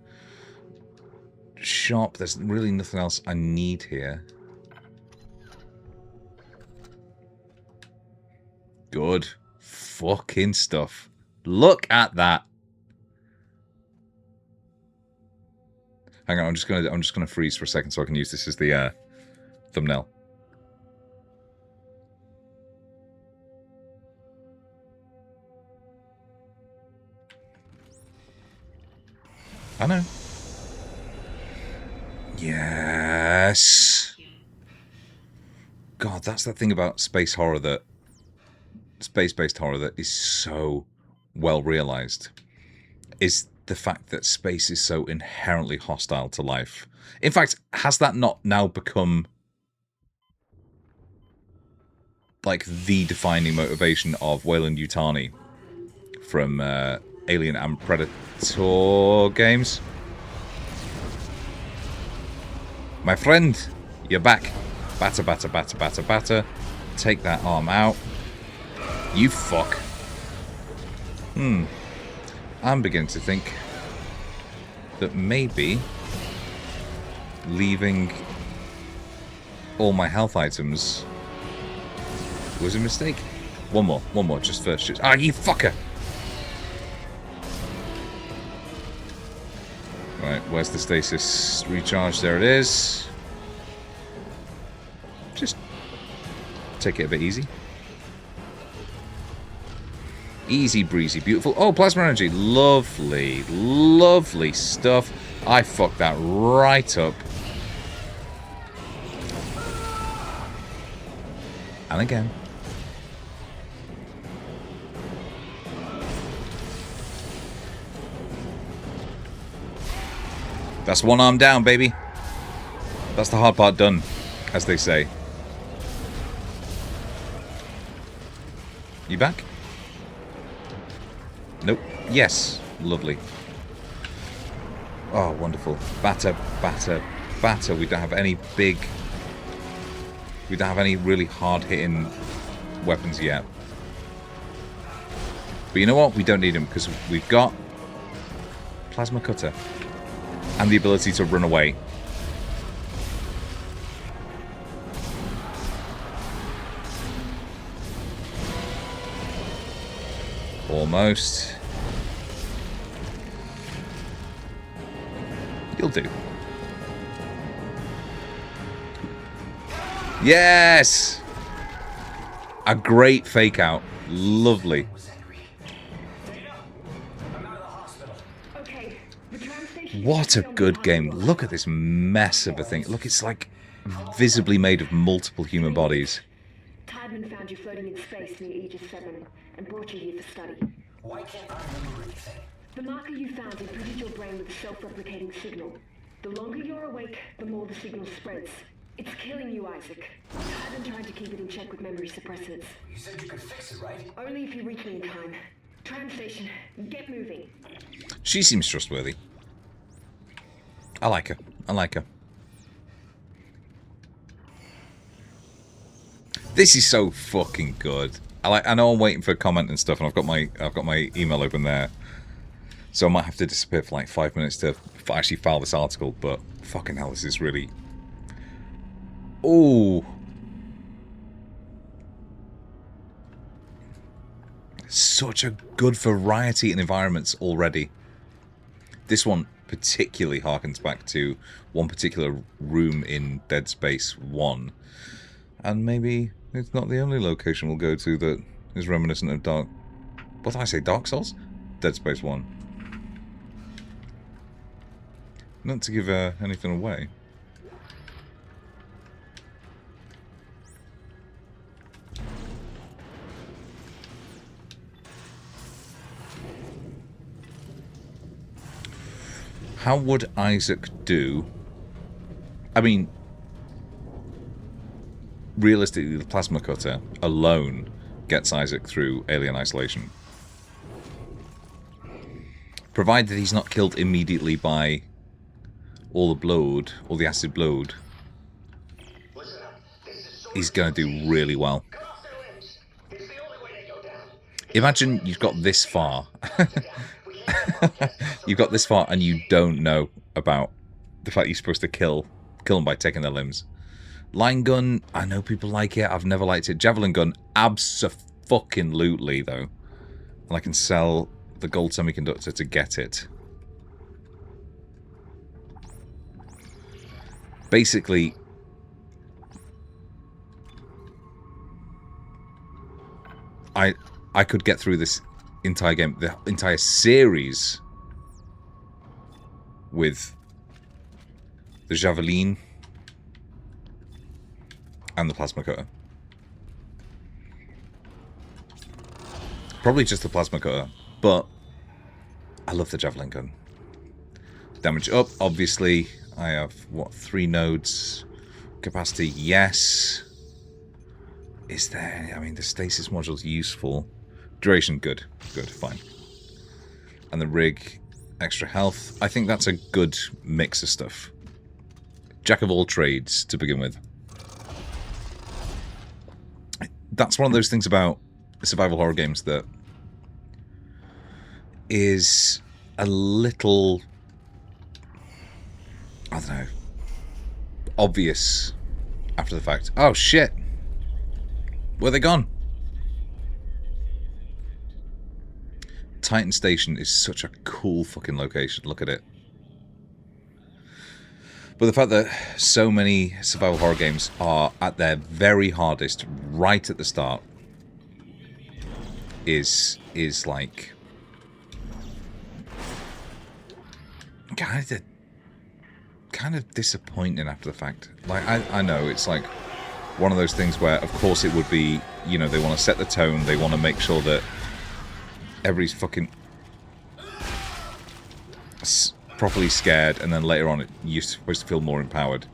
Speaker 1: Shop. There's really nothing else I need here. Good fucking stuff. Look at that. Hang on, I'm just gonna freeze for a second so I can use this as the thumbnail. I know. Yes. God, that's the thing about space horror that... space-based horror that is so well realized, is the fact that space is so inherently hostile to life. In fact, has that not now become like the defining motivation of Weyland Yutani from Alien and Predator games. My friend, you're back. Batter, batter, batter, batter, batter. Take that arm out. You fuck. I'm beginning to think that maybe leaving all my health items was a mistake. One more, just first shoot. Ah, you fucker! Right, where's the stasis recharge? There it is. Just take it a bit easy. Easy breezy, beautiful. Oh, plasma energy. Lovely, lovely stuff. I fucked that right up. And again. That's one arm down, baby. That's the hard part done, as they say. You back? Nope. Yes. Lovely. Oh, wonderful. Batter, batter, batter. We don't have any big... We don't have any really hard-hitting weapons yet. But you know what? We don't need them, because we've got Plasma Cutter. And the ability to run away. Almost. You'll do. Yes! A great fake out. Lovely.
Speaker 2: Okay, the tram station.
Speaker 1: What a good game. Look at this mess of a thing. Look, it's like visibly made of multiple human bodies.
Speaker 2: Tideman found you floating in space near Aegis 7 and brought you here for study.
Speaker 3: Why can't I remember anything?
Speaker 2: The marker you found imprinted your brain with a self-replicating signal. The longer you're awake, the more the signal spreads. It's killing you, Isaac. Tideman tried to keep it in check with memory suppressors.
Speaker 3: You said you could fix it, right?
Speaker 2: Only if you reach me in time. Tram station, get moving.
Speaker 1: She seems trustworthy. I like her. I like her. This is so fucking good. I know I'm waiting for a comment and stuff, and I've got my email open there, so I might have to disappear for like 5 minutes to actually file this article. But fucking hell, this is really. Ooh. Such a good variety in environments already. This one particularly harkens back to one particular room in Dead Space 1. And maybe it's not the only location we'll go to that is reminiscent of Dark... What did I say? Dark Souls? Dead Space 1. Not to give anything away. How would Isaac do? I mean, realistically, the plasma cutter alone gets Isaac through alien isolation. Provided he's not killed immediately by all the blood, all the acid blood, he's going to do really well. Imagine you've got this far. You've got this far and you don't know about the fact you're supposed to kill them by taking their limbs. Line gun, I know people like it. I've never liked it. Javelin gun, abso-fucking-lutely, though. And I can sell the gold semiconductor to get it. Basically, I could get through this entire game, the entire series, with the Javelin and the plasma cutter. Probably just the plasma cutter, but I love the Javelin gun. Damage up, obviously. I have, what, 3 nodes? Capacity, yes. Is there any, I mean, the stasis module's useful. Duration, good. Good, fine. and the rig, extra health. I think that's a good mix of stuff. Jack of all trades to begin with. That's one of those things about survival horror games that is a little, I don't know, obvious after the fact. Oh shit! Where they gone? Titan Station is such a cool fucking location. Look at it. But the fact that so many survival horror games are at their very hardest right at the start is like kind of disappointing after the fact. Like I know it's like one of those things where of course it would be, you know, they want to set the tone, they want to make sure that everybody's fucking properly scared, and then later on you're supposed to feel more empowered.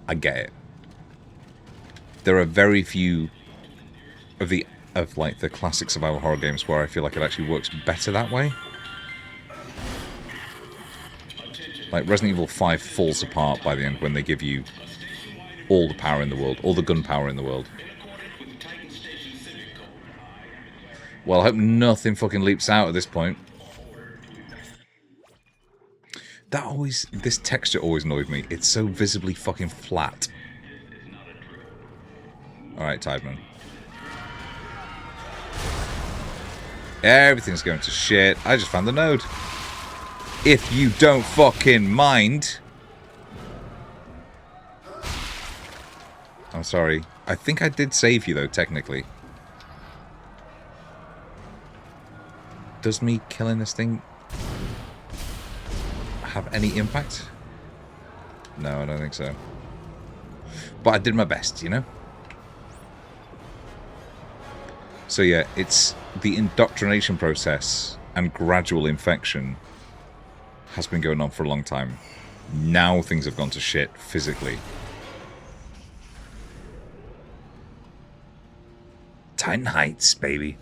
Speaker 1: I get it. There are very few of like the classic survival horror games where I feel like it actually works better that way. Like Resident Evil 5 falls apart by the end when they give you all the power in the world, all the gunpowder in the world. Well, I hope nothing fucking leaps out at this point. This texture always annoyed me. It's so visibly fucking flat. Alright, Tideman. Everything's going to shit. I just found the node. If you don't fucking mind. I'm sorry. I think I did save you though, technically. Does me killing this thing have any impact? No, I don't think so. But I did my best, you know? So yeah, it's the indoctrination process and gradual infection has been going on for a long time. Now things have gone to shit physically. Titan Heights, baby.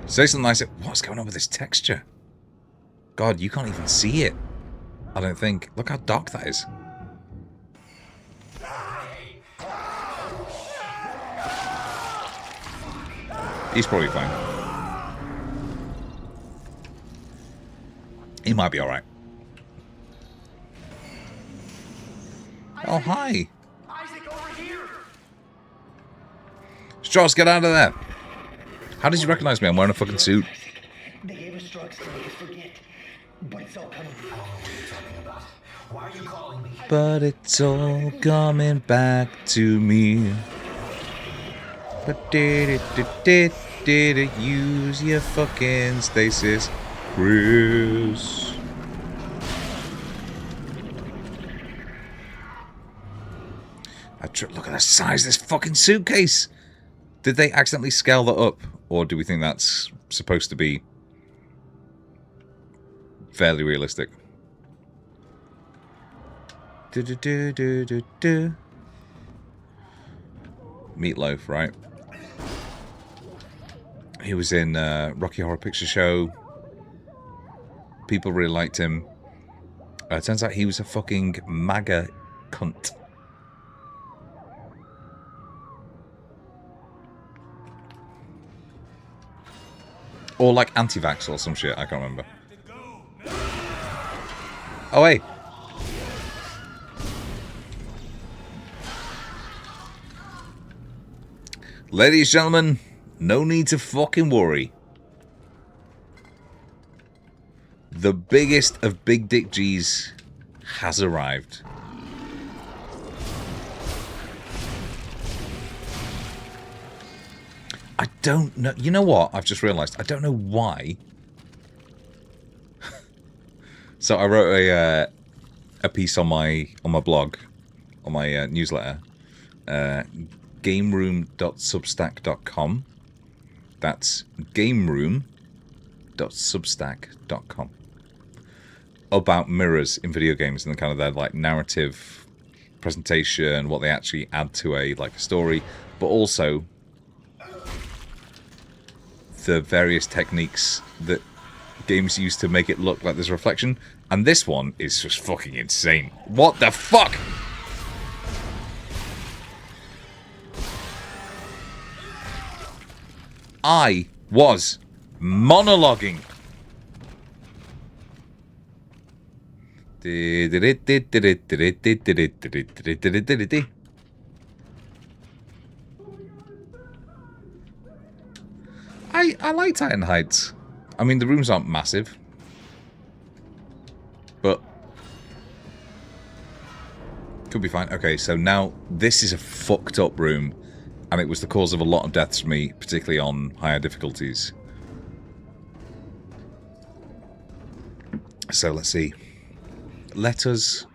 Speaker 1: Say something nice. What's going on with this texture? God, you can't even see it. I don't think. Look how dark that is. He's probably fine. He might be alright. Oh, hi.
Speaker 3: Isaac, over here.
Speaker 1: Strauss, get out of there. How did you recognize me? I'm wearing a fucking suit.
Speaker 4: They gave us drugs to make us forget. But it's all coming.
Speaker 3: Why are you calling me?
Speaker 1: But it's all coming back to me. But did it use your fucking stasis, Chris? Look at the size of this fucking suitcase. Did they accidentally scale that up? Or do we think that's supposed to be fairly realistic? Meatloaf, right? He was in Rocky Horror Picture Show. People really liked him. It turns out he was a fucking MAGA cunt. Or like anti-vax or some shit, I can't remember. Oh, hey. Ladies and gentlemen, no need to fucking worry. The biggest of Big Dick G's has arrived. I don't know. You know what? I've just realised. I don't know why. So I wrote a piece on my blog, on my newsletter, gameroom.substack.com. That's gameroom.substack.com. About mirrors in video games and the kind of their like narrative presentation, what they actually add to a like a story, but also the various techniques that games use to make it look like there's a reflection. And this one is just fucking insane. What the fuck? I was monologuing. I like Titan Heights. I mean, the rooms aren't massive, but could be fine. Okay, so now this is a fucked up room, and it was the cause of a lot of deaths for me, particularly on higher difficulties. So let's see. Let us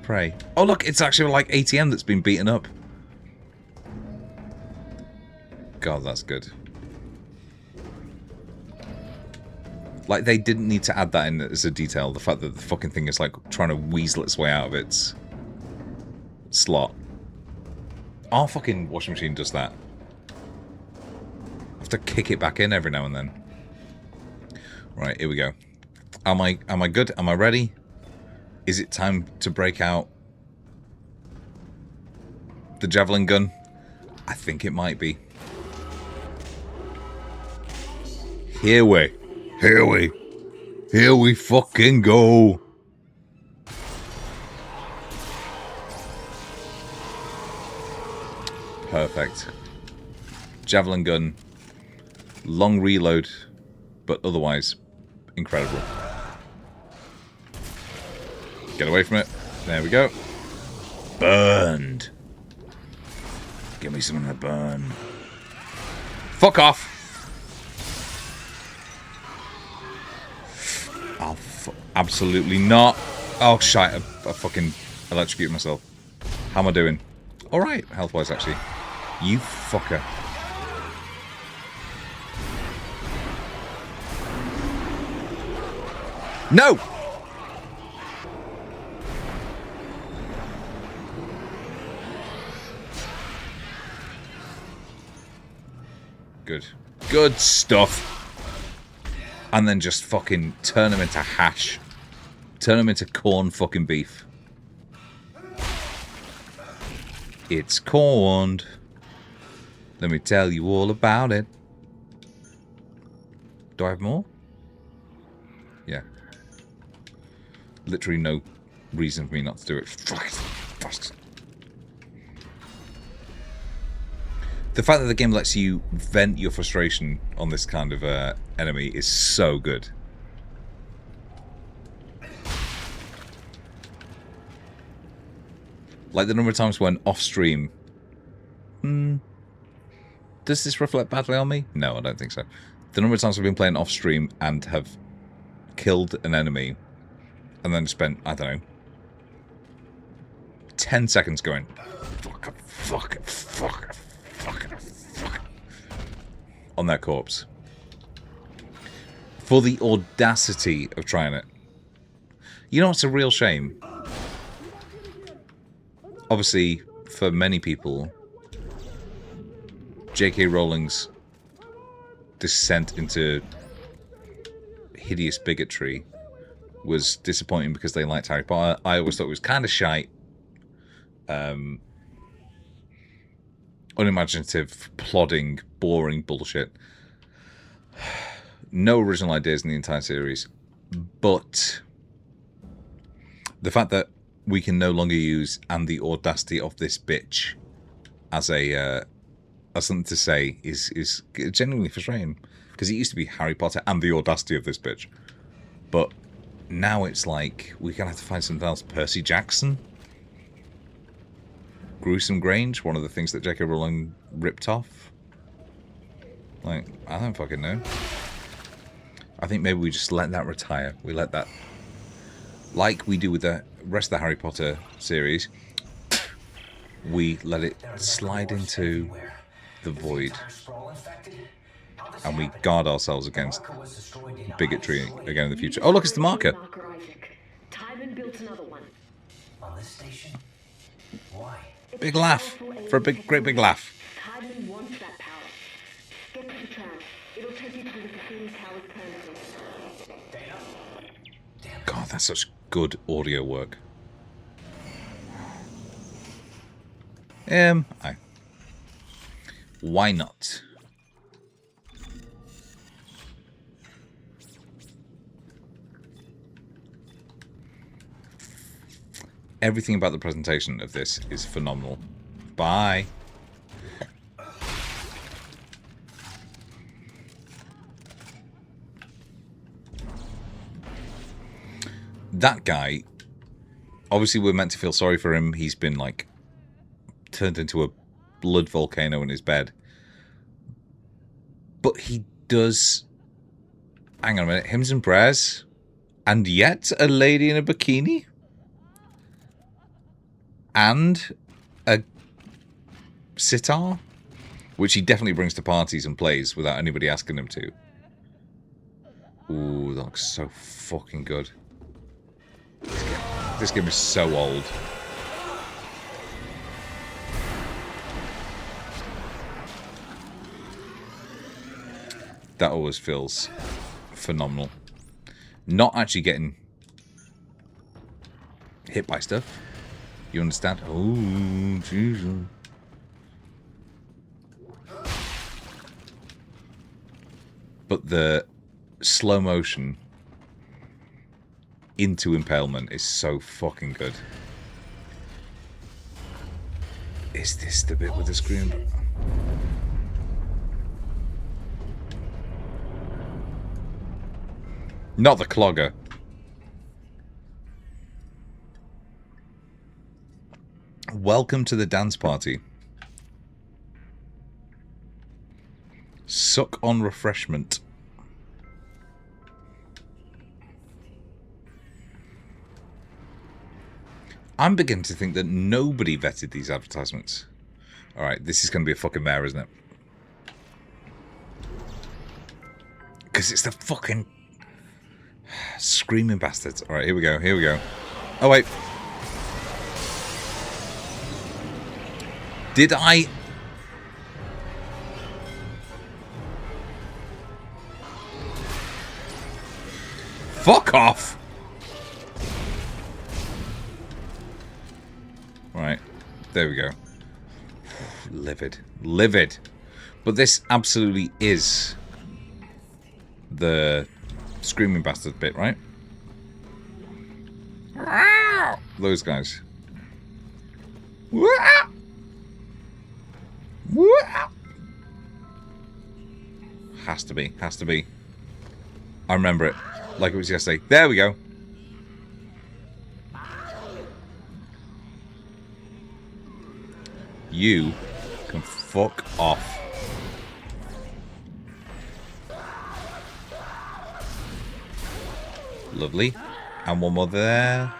Speaker 1: pray. Oh look, it's actually like ATM that's been beaten up. God, that's good. Like, they didn't need to add that in as a detail. The fact that the fucking thing is, like, trying to weasel its way out of its slot. Our fucking washing machine does that. I have to kick it back in every now and then. Right, here we go. Am I good? Am I ready? Is it time to break out the javelin gun? I think it might be. Here we fucking go. Perfect. Javelin gun. Long reload, but otherwise incredible. Get away from it. There we go. Burned. Give me some of that burn. Fuck off. Oh, absolutely not. Oh, shite. I fucking electrocuted myself. How am I doing? Alright, health-wise, actually. You fucker. No! Good. Good stuff. And then just fucking turn them into hash. Turn them into corn fucking beef. It's corned. Let me tell you all about it. Do I have more? Yeah. Literally no reason for me not to do it. Fuck. The fact that the game lets you vent your frustration on this kind of enemy is so good. Like the number of times when off stream, does this reflect badly on me? No, I don't think so. The number of times I've been playing off stream and have killed an enemy and then spent, I don't know, 10 seconds going, fuck, on their corpse. For the audacity of trying it. You know what's a real shame? Obviously, for many people, J.K. Rowling's descent into hideous bigotry was disappointing because they liked Harry Potter. I always thought it was kind of shite. Unimaginative, plodding, boring bullshit. No original ideas in the entire series. But the fact that we can no longer use "and the audacity of this bitch" as a as something to say is genuinely frustrating. Because it used to be Harry Potter and the audacity of this bitch. But now it's like we're gonna have to find something else. Percy Jackson? Gruesome Grange, one of the things that J.K. Rowling ripped off. Like, I don't fucking know. I think maybe we just let that retire. We let that, like we do with the rest of the Harry Potter series, we let it slide into the void. And we guard ourselves against bigotry again in the future. Oh, look, it's the marker.
Speaker 2: Tywin built another one.
Speaker 3: On this station? Why?
Speaker 1: Big laugh. For a great big laugh.
Speaker 2: Tywin wants that power. Get to the tram. It'll
Speaker 1: Oh, that's such good audio work. Aye. Why not? Everything about the presentation of this is phenomenal. Bye. That guy, obviously we're meant to feel sorry for him. He's been, like, turned into a blood volcano in his bed. But he does... Hang on a minute. Hymns and prayers? And yet a lady in a bikini? And a sitar? Which he definitely brings to parties and plays without anybody asking him to. Ooh, that looks so fucking good. This game is so old. That always feels phenomenal. Not actually getting hit by stuff. You understand? Oh, Jesus. But the slow motion into impalement is so fucking good. Is this the bit with the screen? Not the clogger. Welcome to the dance party. Suck on refreshment. I'm beginning to think that nobody vetted these advertisements. Alright, this is going to be a fucking mare, isn't it? Because it's the fucking... screaming bastards. Alright, here we go, here we go. Oh, wait. Did I... Fuck off! Right, there we go. Livid. Livid. But this absolutely is the screaming bastard bit, right? Those guys. Has to be. Has to be. I remember it like it was yesterday. There we go. You can fuck off. Lovely. And one more there.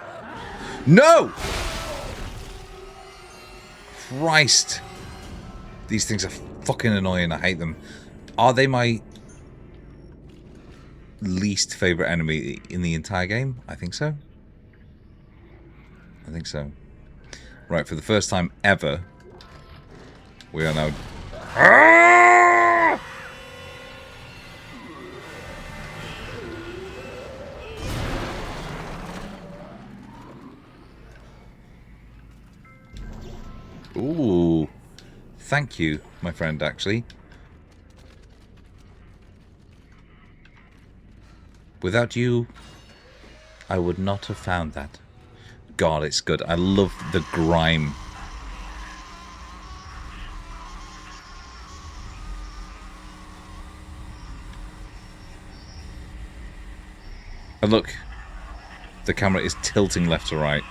Speaker 1: No! Christ. These things are fucking annoying. I hate them. Are they my least favourite enemy in the entire game? I think so. I think so. Right, for the first time ever, we are now... Ah! Ooh. Thank you, my friend, actually. Without you, I would not have found that. God, it's good. I love the grime. And look, the camera is tilting left to right.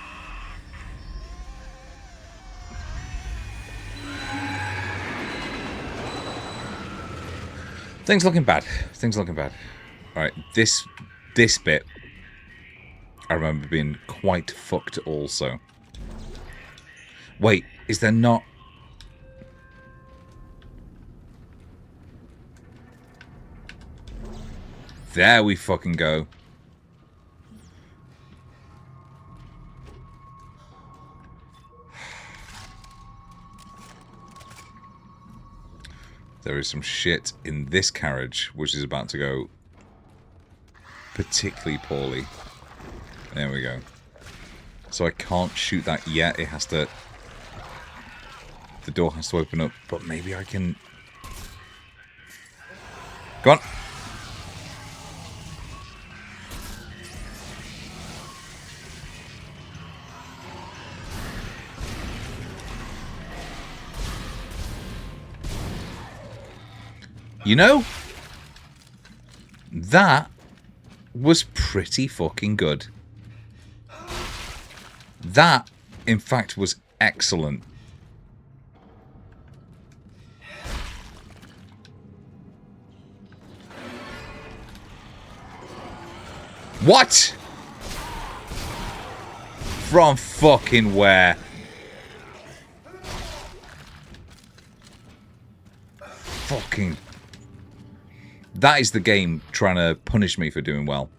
Speaker 1: Things looking bad. Things looking bad. Alright, this bit I remember being quite fucked also. Wait, is there not... There we fucking go. There is some shit in this carriage which is about to go particularly poorly. There we go. So I can't shoot that yet. It has to... The door has to open up. But maybe I can... Go on. You know, that was pretty fucking good. That, in fact, was excellent. What? From fucking where? Fucking... That is the game trying to punish me for doing well.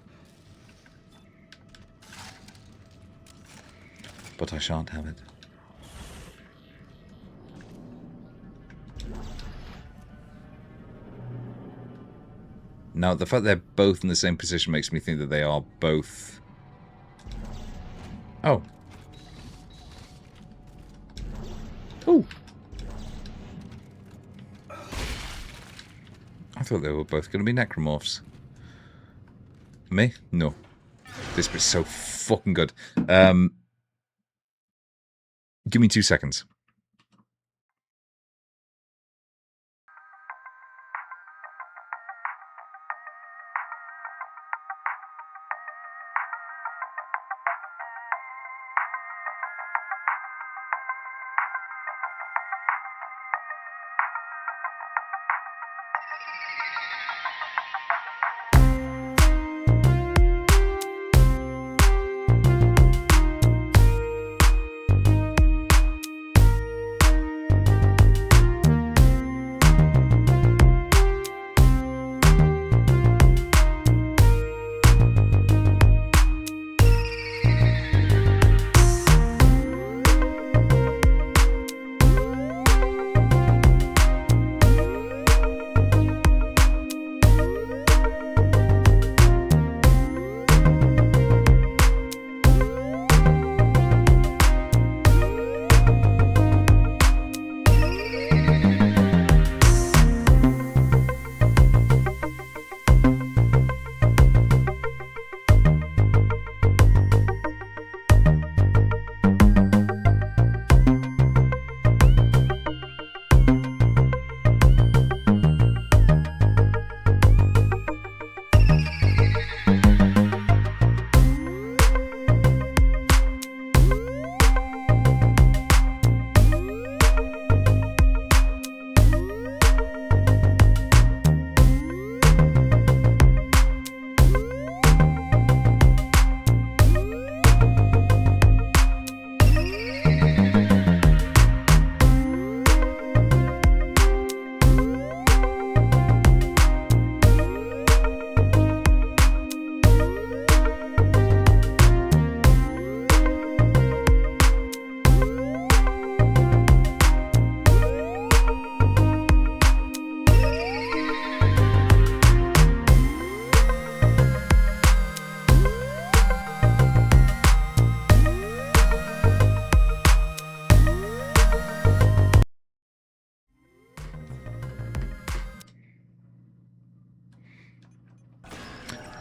Speaker 1: But I shan't have it. Now, the fact they're both in the same position makes me think that they are both... Oh. Ooh. I thought they were both going to be necromorphs. Me? No. This bit's so fucking good. Give me 2 seconds.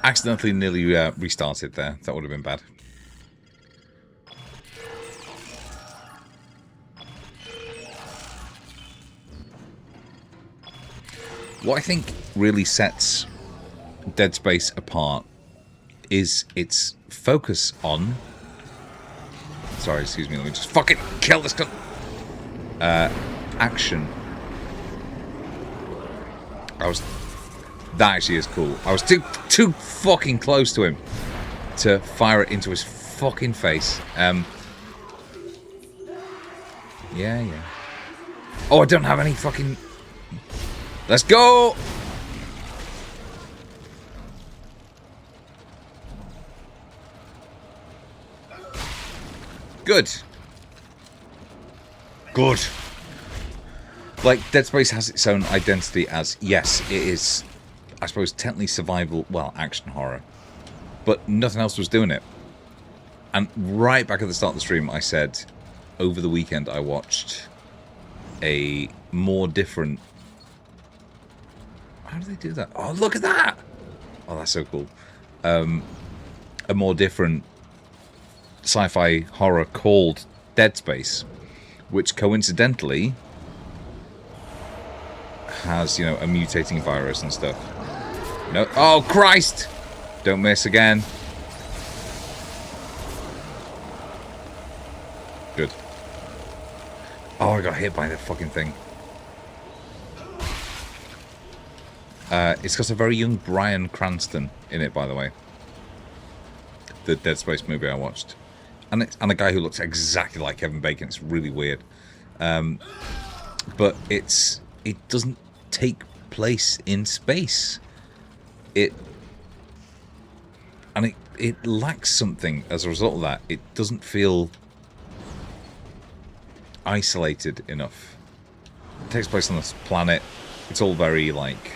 Speaker 1: Accidentally nearly restarted there. That would have been bad. What I think really sets Dead Space apart is its focus on... Sorry, excuse me, let me just fucking kill this gun. Action. That actually is cool. I was too fucking close to him to fire it into his fucking face. Yeah. Oh, I don't have any fucking... Let's go! Good. Like, Dead Space has its own identity as, yes, it is, I suppose, technically survival, well, action horror. But nothing else was doing it. And right back at the start of the stream, I said, over the weekend, I watched a more different... How do they do that? Oh, look at that! Oh, that's so cool. A more different sci-fi horror called Dead Space, which coincidentally has, you know, a mutating virus and stuff. No, oh Christ! Don't miss again. Good. Oh, I got hit by that fucking thing. It's got a very young Bryan Cranston in it, by the way. The Dead Space movie I watched. And a guy who looks exactly like Kevin Bacon. It's really weird. But it doesn't take place in space. It lacks something as a result of that. It doesn't feel isolated enough. It takes place on this planet. It's all very like...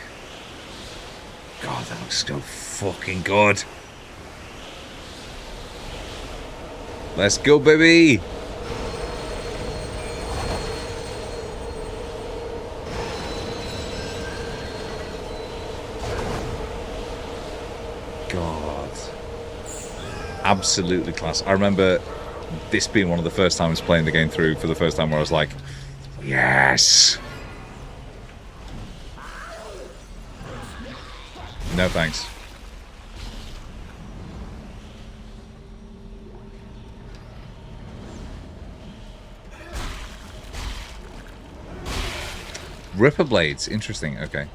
Speaker 1: God, that looks so fucking good. Let's go, baby! God. Absolutely class. I remember this being one of the first times playing the game through for the first time where I was like, yes! No thanks. Ripper blades, interesting, okay.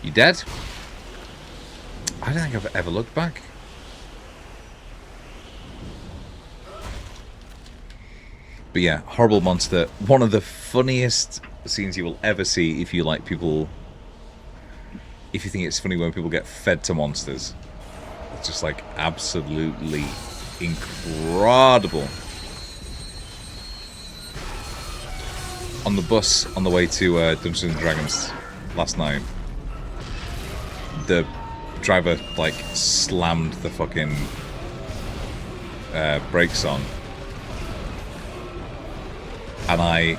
Speaker 1: You dead? I don't think I've ever looked back. But yeah, horrible monster. One of the funniest scenes you will ever see if you like people... If you think it's funny when people get fed to monsters. It's just like absolutely incredible. On the bus on the way to Dungeons and Dragons last night, the driver like slammed the fucking brakes on, and I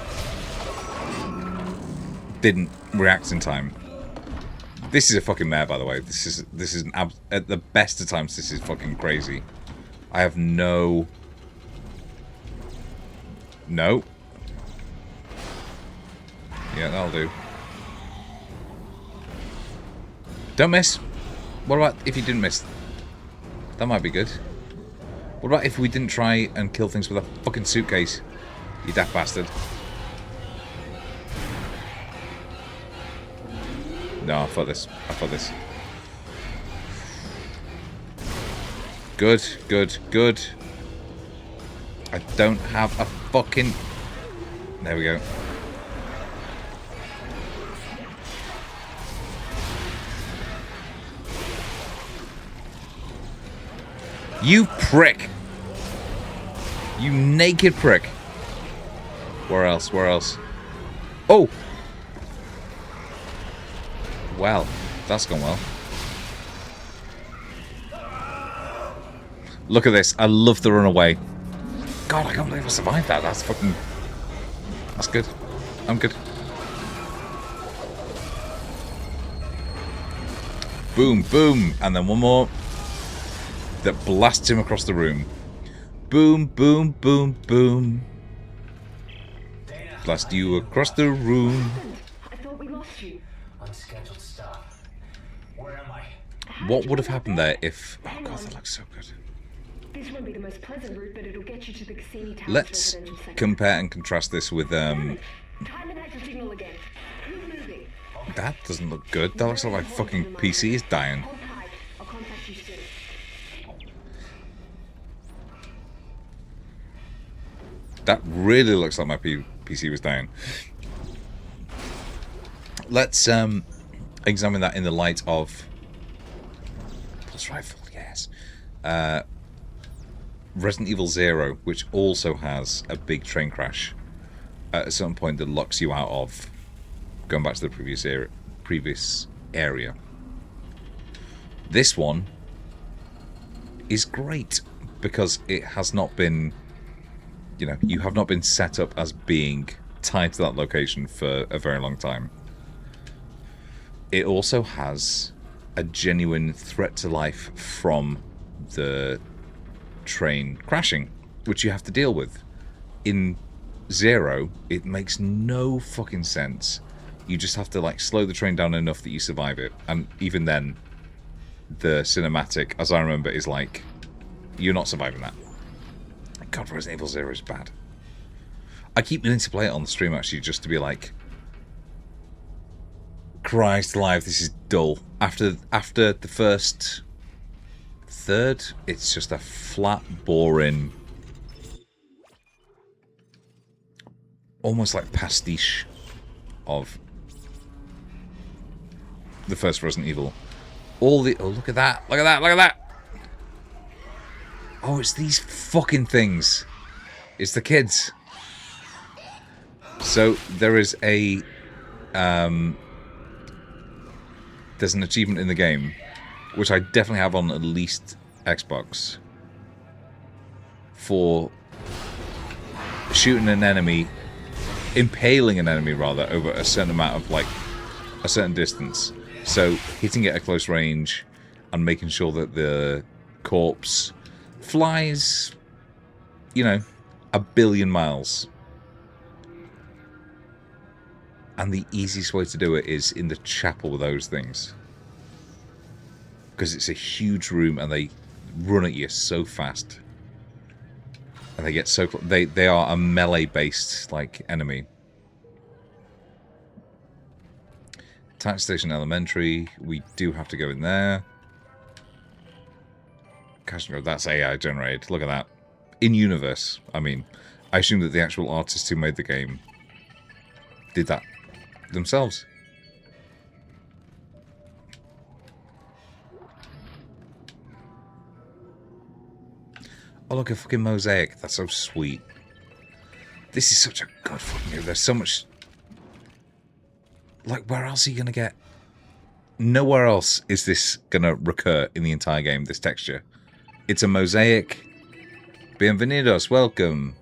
Speaker 1: didn't react in time. This is a fucking mare, by the way. This is at the best of times. This is fucking crazy. I have no. Yeah, that'll do. Don't miss. What about if you didn't miss? That might be good. What about if we didn't try and kill things with a fucking suitcase? You daft bastard. No, I thought this. Good. I don't have a fucking... There we go. You prick! You naked prick! Where else? Oh! Well, that's gone well. Look at this. I love the runaway. God, I can't believe I survived that. That's fucking... That's good. I'm good. Boom, boom. And then one more that blasts him across the room. Boom, boom, boom, boom. Blast you across the room.
Speaker 2: I thought we lost you.
Speaker 3: Unscheduled stuff. Where am I?
Speaker 1: What would have happened there if... Oh god, that looks so good.
Speaker 2: This won't be the most pleasant route, but it'll get you to the Cassini Towers
Speaker 1: Let's
Speaker 2: residential sector.
Speaker 1: compare and contrast this with...
Speaker 2: Time and exit signal again. Who's moving?
Speaker 1: That doesn't look good. That looks like my fucking PC is dying.
Speaker 2: Hold tight. I'll contact you soon.
Speaker 1: That really looks like my PC was dying. Let's examine that in the light of... Pulse rifle, yes. Resident Evil 0, which also has a big train crash. at a certain point that locks you out of going back to the previous area. This one is great because it has not been, you know, you have not been set up as being tied to that location for a very long time. It also has a genuine threat to life from the train crashing, which you have to deal with. In Zero, it makes no fucking sense. You just have to like slow the train down enough that you survive it, and even then the cinematic, as I remember, is like, you're not surviving that. God, Resident Evil 0 is bad. I keep meaning to play it on the stream actually, just to be like, Christ alive, this is dull. After the first third, it's just a flat, boring, almost like pastiche of the first Resident Evil. Oh, look at that, look at that, look at that. Oh, it's these fucking things. It's the kids. So there is a there's an achievement in the game, which I definitely have on at least Xbox, for shooting an enemy, impaling an enemy rather, over a certain amount of, like, a certain distance. So hitting it at close range and making sure that the corpse flies, you know, 1 billion miles. And the easiest way to do it is in the chapel with those things. Because it's a huge room and they run at you so fast. And they get so close. They are a melee-based, like, enemy. Tank Station Elementary. We do have to go in there. Cash and Go. That's AI generated. Look at that. In-universe. I mean, I assume that the actual artists who made the game did that themselves. Oh, look, a fucking mosaic. That's so sweet. This is such a good fucking game. There's so much... Like, where else are you going to get... Nowhere else is this going to recur in the entire game, this texture. It's a mosaic. Bienvenidos, welcome.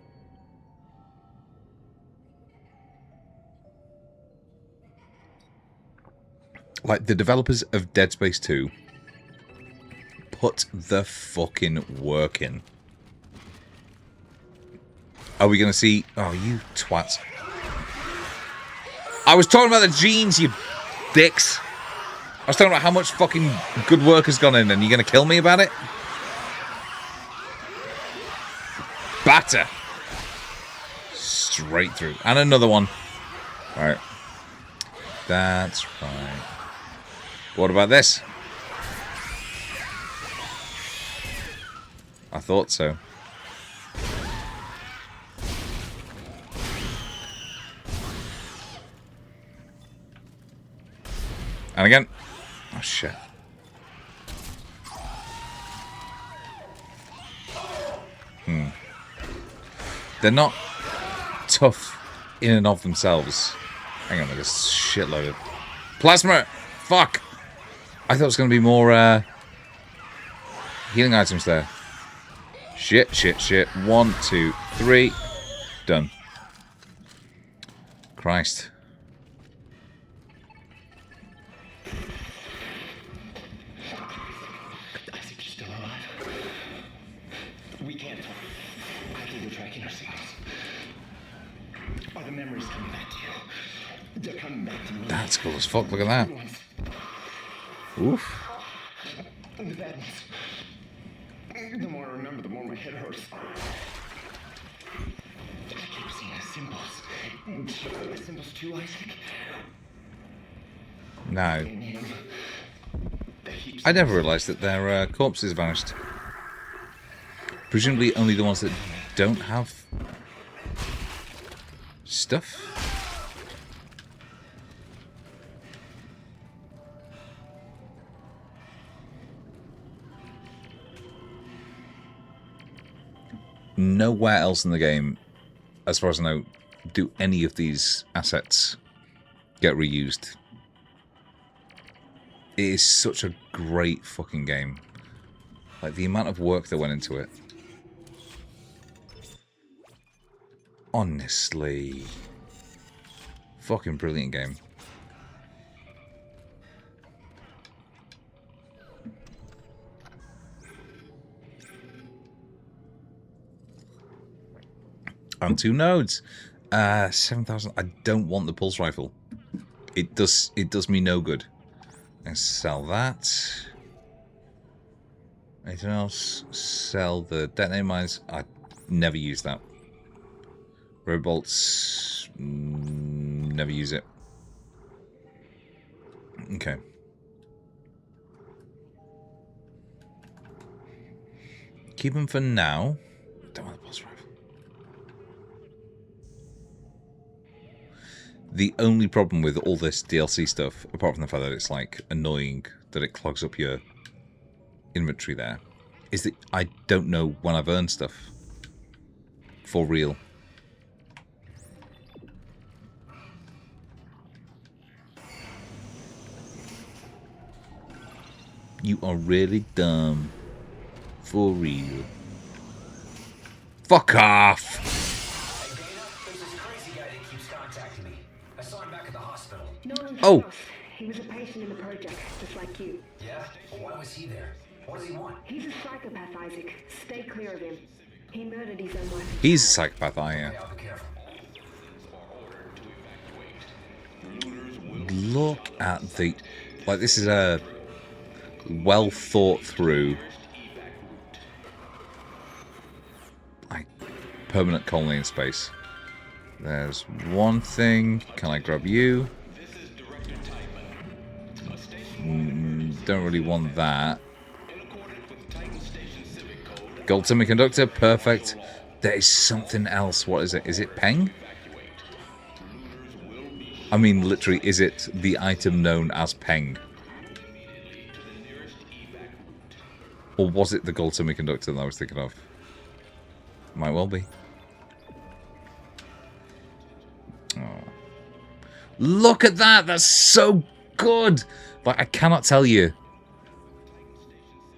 Speaker 1: Like, the developers of Dead Space 2 put the fucking work in. Are we going to see... Oh, you twats. I was talking about the genes, you dicks. I was talking about how much fucking good work has gone in, and you're going to kill me about it? Batter. Straight through. And another one. Alright. That's right. What about this? I thought so. And again. Oh, shit. They're not tough in and of themselves. Hang on, there's a shitload of... Plasma! Fuck! I thought it was going to be more healing items there. Shit, shit, shit. 1, 2, 3. Done. Christ.
Speaker 4: Isaac, you're still alive. We can't talk. I think we're tracking our signals. Are the memories coming back to you? They're coming back to me.
Speaker 1: That's cool as fuck. Look at that. Oof.
Speaker 4: The bad ones. The more I remember, the more my head hurts. I keep seeing the symbols. Should I the symbols too, Isaac?
Speaker 1: No.
Speaker 4: In him. The heaps
Speaker 1: I never realised that their corpses vanished. Presumably only the ones that don't have stuff. Nowhere else in the game, as far as I know, do any of these assets get reused. It is such a great fucking game. Like, the amount of work that went into it. Honestly. Fucking brilliant game. And 2 nodes. 7,000. I don't want the pulse rifle. It does me no good. Let's sell that. Anything else? Sell the detonator mines. I never use that. Robolts. Never use it. Okay. Keep them for now. Don't want the pulse rifle. The only problem with all this DLC stuff, apart from the fact that it's like annoying that it clogs up your inventory there, is that I don't know when I've earned stuff. For real. You are really dumb. For real. Fuck off!
Speaker 5: Hey, Dana, there's this crazy guy that keeps contacting me. I saw him back at the hospital.
Speaker 2: Nolan's
Speaker 1: Oh.
Speaker 2: boss. He was a patient in the project, just like you.
Speaker 5: Yeah? Well, why was he there? What does he want?
Speaker 2: He's a psychopath, Isaac. Stay clear of him. He murdered his own wife.
Speaker 1: He's a psychopath, I am.
Speaker 5: Okay, I'll be careful.
Speaker 1: Look at the... Like, this is a well thought through... like, permanent colony in space. There's one thing. Can I grab you? Don't really want that. Gold semiconductor, perfect. There is something else. What is it? Is it Peng? I mean, literally, is it the item known as Peng? Or was it the gold semiconductor that I was thinking of? Might well be. Oh. Look at that! That's so good! Like, I cannot tell you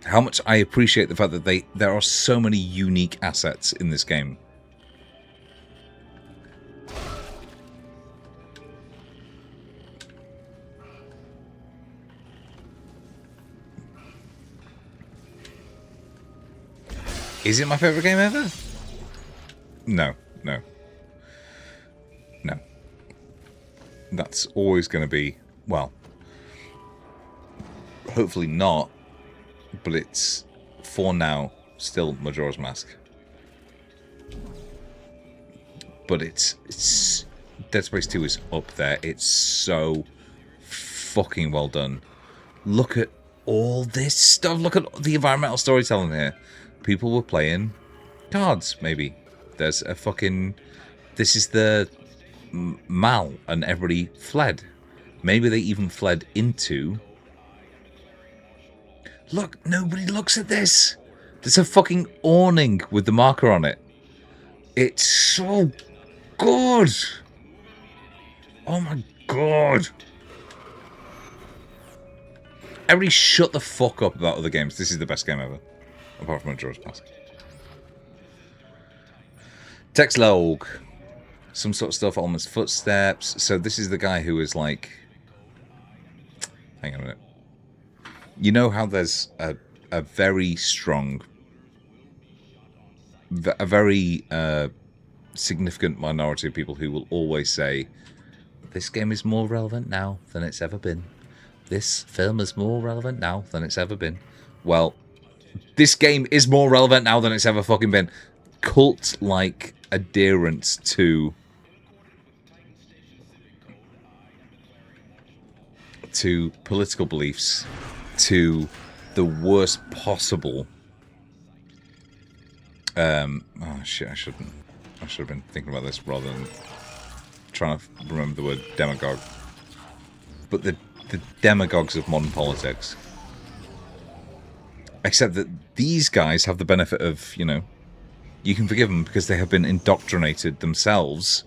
Speaker 1: how much I appreciate the fact that there are so many unique assets in this game. Is it my favorite game ever? No, no. No. That's always going to be, well, hopefully not, but it's, for now, still Majora's Mask. But it's Dead Space 2 is up there. It's so fucking well done. Look at all this stuff. Look at the environmental storytelling here. People were playing cards, maybe. There's a fucking... This is the Mal, and everybody fled. Maybe they even fled into... Look, nobody looks at this. There's a fucking awning with the marker on it. It's so good. Oh my god. Everybody shut the fuck up about other games. This is the best game ever. Apart from Majora's Mask. Text log. Some sort of stuff, almost footsteps. So this is the guy who is like... Hang on a minute. You know how there's a very strong... a very significant minority of people who will always say, this game is more relevant now than it's ever been. This film is more relevant now than it's ever been. Well, this game is more relevant now than it's ever fucking been. Cult-like adherence to political beliefs, to the worst possible... oh shit, I should have been thinking about this rather than trying to remember the word demagogue. But the demagogues of modern politics. Except that these guys have the benefit of, you know, you can forgive them because they have been indoctrinated themselves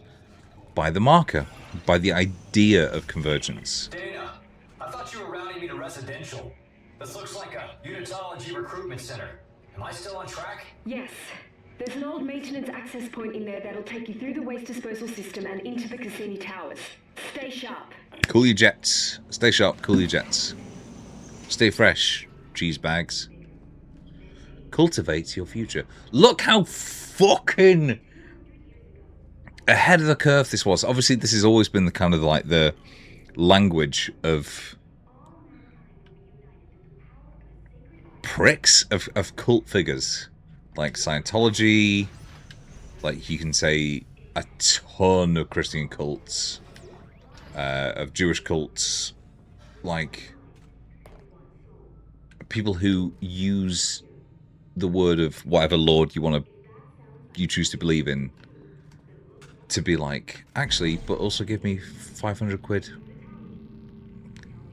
Speaker 1: by the marker, by the idea of convergence.
Speaker 5: Dana, I thought you were routing me to residential. This looks like a unitology recruitment center. Am I still on track?
Speaker 2: Yes. There's an old maintenance access point in there that'll take you through the waste disposal system and into the Cassini towers. Stay sharp.
Speaker 1: Cool your jets. Stay sharp, cool your jets. Stay fresh, cheese bags. Cultivate your future. Look how fucking ahead of the curve this was. Obviously, this has always been the kind of like the language of pricks, of cult figures. Like Scientology, like you can say a ton of Christian cults, of Jewish cults, like people who use the word of whatever Lord you choose to believe in to be like, actually, but also give me 500 quid.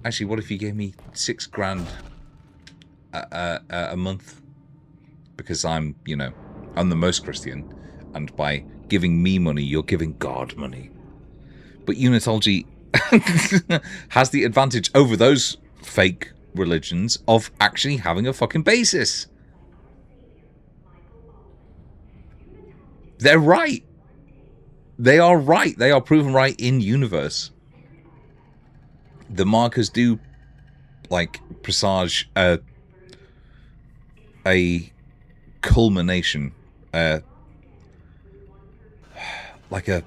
Speaker 1: Actually, what if you gave me $6,000 a month? Because I'm the most Christian, and by giving me money, you're giving God money. But Unitology has the advantage over those fake religions of actually having a fucking basis. They're right. They are right. They are proven right in universe. The markers do, like, presage a culmination, like a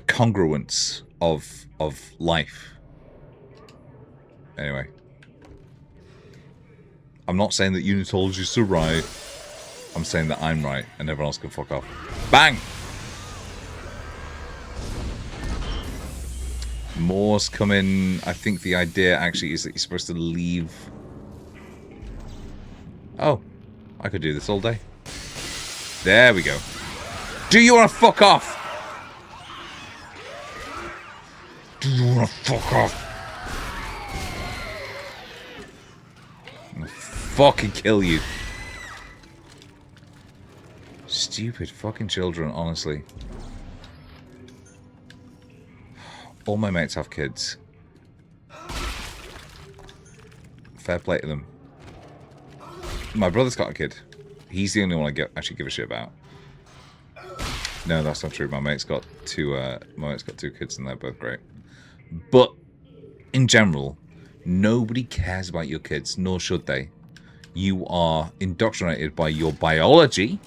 Speaker 1: congruence of life. Anyway, I'm not saying that Unitologists are right. I'm saying that I'm right and everyone else can fuck off. Bang! More's coming. I think the idea actually is that you're supposed to leave. Oh, I could do this all day. There we go. Do you want to fuck off? Do you want to fuck off? I'm gonna fucking kill you. Stupid fucking children, honestly. All my mates have kids. Fair play to them. My brother's got a kid. He's the only one I actually give a shit about. No, that's not true. My mate's got two kids, and they're both great. But in general, nobody cares about your kids, nor should they. You are indoctrinated by your biology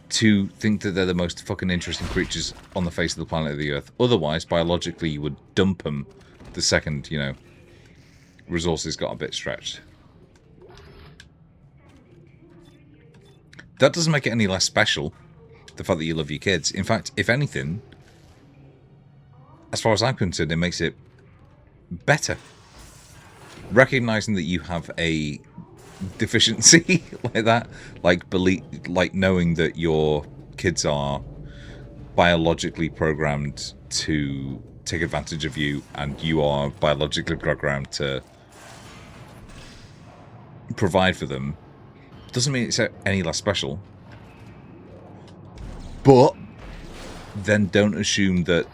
Speaker 1: to think that they're the most fucking interesting creatures on the face of the planet of the Earth. Otherwise, biologically, you would dump them the second, resources got a bit stretched. That doesn't make it any less special, the fact that you love your kids. In fact, if anything, as far as I'm concerned, it makes it better. Recognizing that you have a deficiency like that, like knowing that your kids are biologically programmed to take advantage of you, and you are biologically programmed to provide for them, doesn't mean it's any less special. But then don't assume that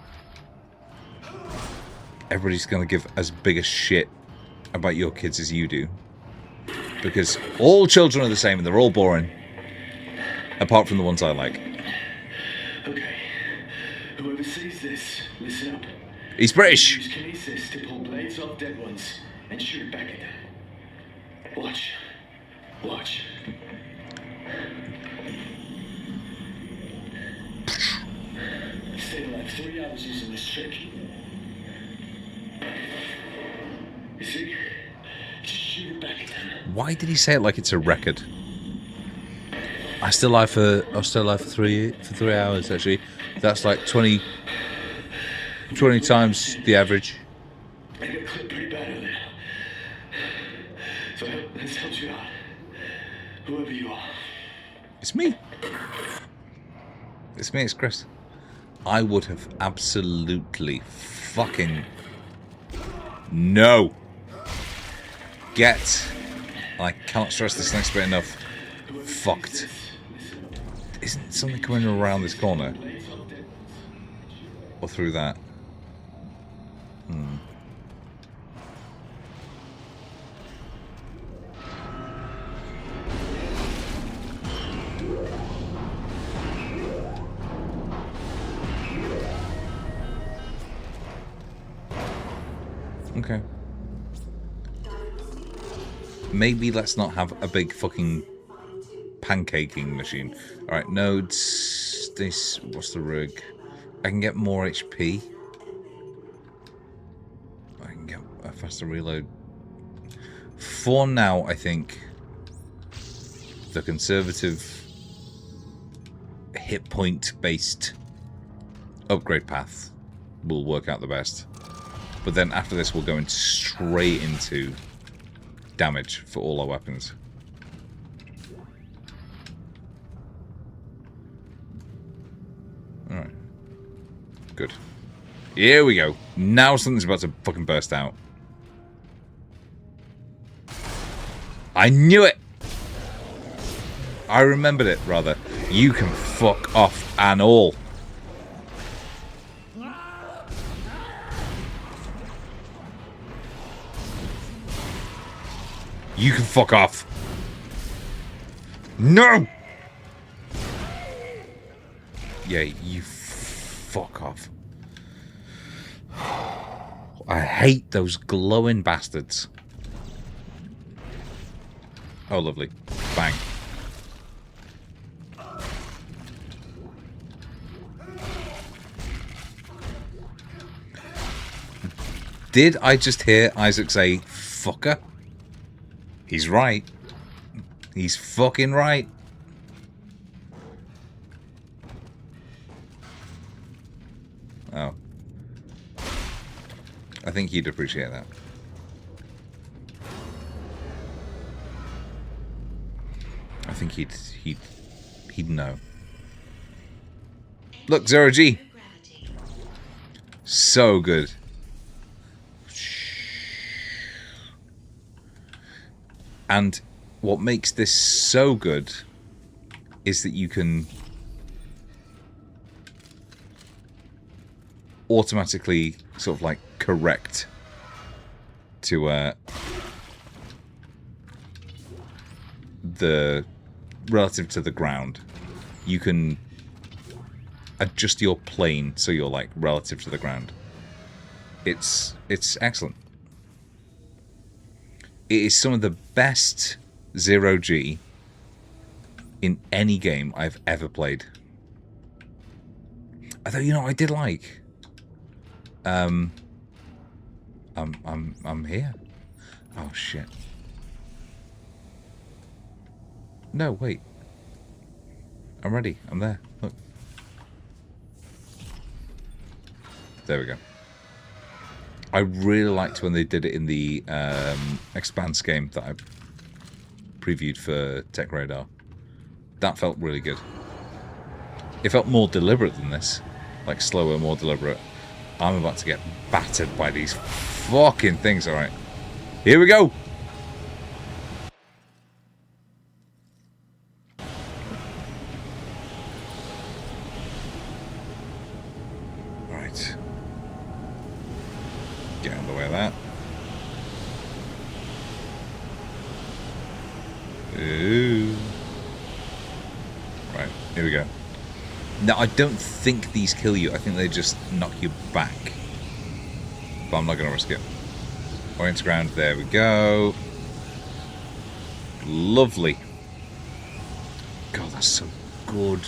Speaker 1: everybody's going to give as big a shit about your kids as you do. Because all children are the same and they're all boring. Apart from the ones I like.
Speaker 3: Okay. Whoever sees this, listen up.
Speaker 1: He's British.
Speaker 3: Use kinesis to pull blades off dead ones and shoot it back at them. Watch. Watch. Stay alive 3 hours using this trick. You see? Just shoot it back at them.
Speaker 1: Why did he say it like it's a record? I still alive for 3 hours actually. That's like 20 times the average.
Speaker 3: I got clipped pretty bad on it. So this helps you out. Whoever you are.
Speaker 1: It's me. It's Chris. I would have absolutely fucking no. I cannot stress this next bit enough. Fucked. Isn't something coming around this corner? Or through that? Okay. Maybe let's not have a big fucking pancaking machine. Alright, nodes. This. What's the rig? I can get more HP. I can get a faster reload. For now, I think the conservative hit point based upgrade path will work out the best. But then after this, we'll go straight into damage for all our weapons. Alright. Good. Here we go. Now something's about to fucking burst out. I knew it! I remembered it, rather. You can fuck off and all. You can fuck off. No! Yeah, you fuck off. I hate those glowing bastards. Oh, lovely. Bang. Did I just hear Isaac say, fucker? He's right. He's fucking right. Oh. I think he'd appreciate that. I think he'd know. Look, Zero G. So good. And what makes this so good is that you can automatically sort of like correct to the relative to the ground. You can adjust your plane so you're like relative to the ground. It's excellent. It is some of the best Zero G in any game I've ever played. Although, you know, I did like. I'm here. Oh shit. No, wait. I'm ready. I'm there. Look. There we go. I really liked when they did it in the Expanse game that I previewed for Tech Radar. That felt really good. It felt more deliberate than this. Like slower, more deliberate. I'm about to get battered by these fucking things, alright. Here we go! Right. Get out of the way of that. Ooh. Right, here we go. Now, I don't think these kill you. I think they just knock you back. But I'm not going to risk it. Orient ground, there we go. Lovely. God, that's so good.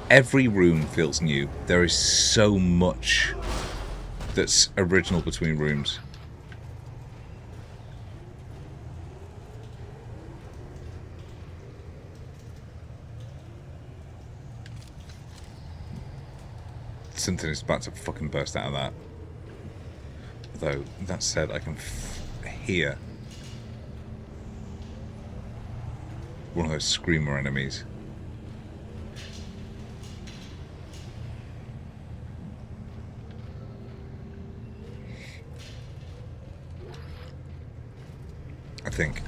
Speaker 1: Every room feels new. There is so much that's original between rooms. Something is about to fucking burst out of that. Though, that said, I can hear one of those screamer enemies. I think.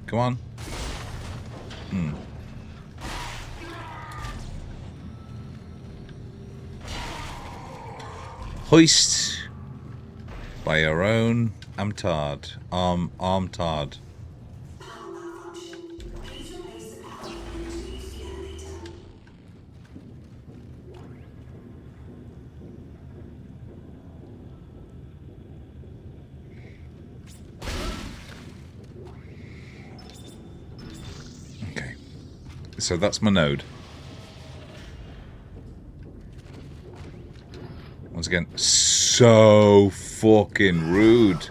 Speaker 1: Come on. Hoist by your own armtard. Armtard. Okay. So that's my node. Once again, so fucking rude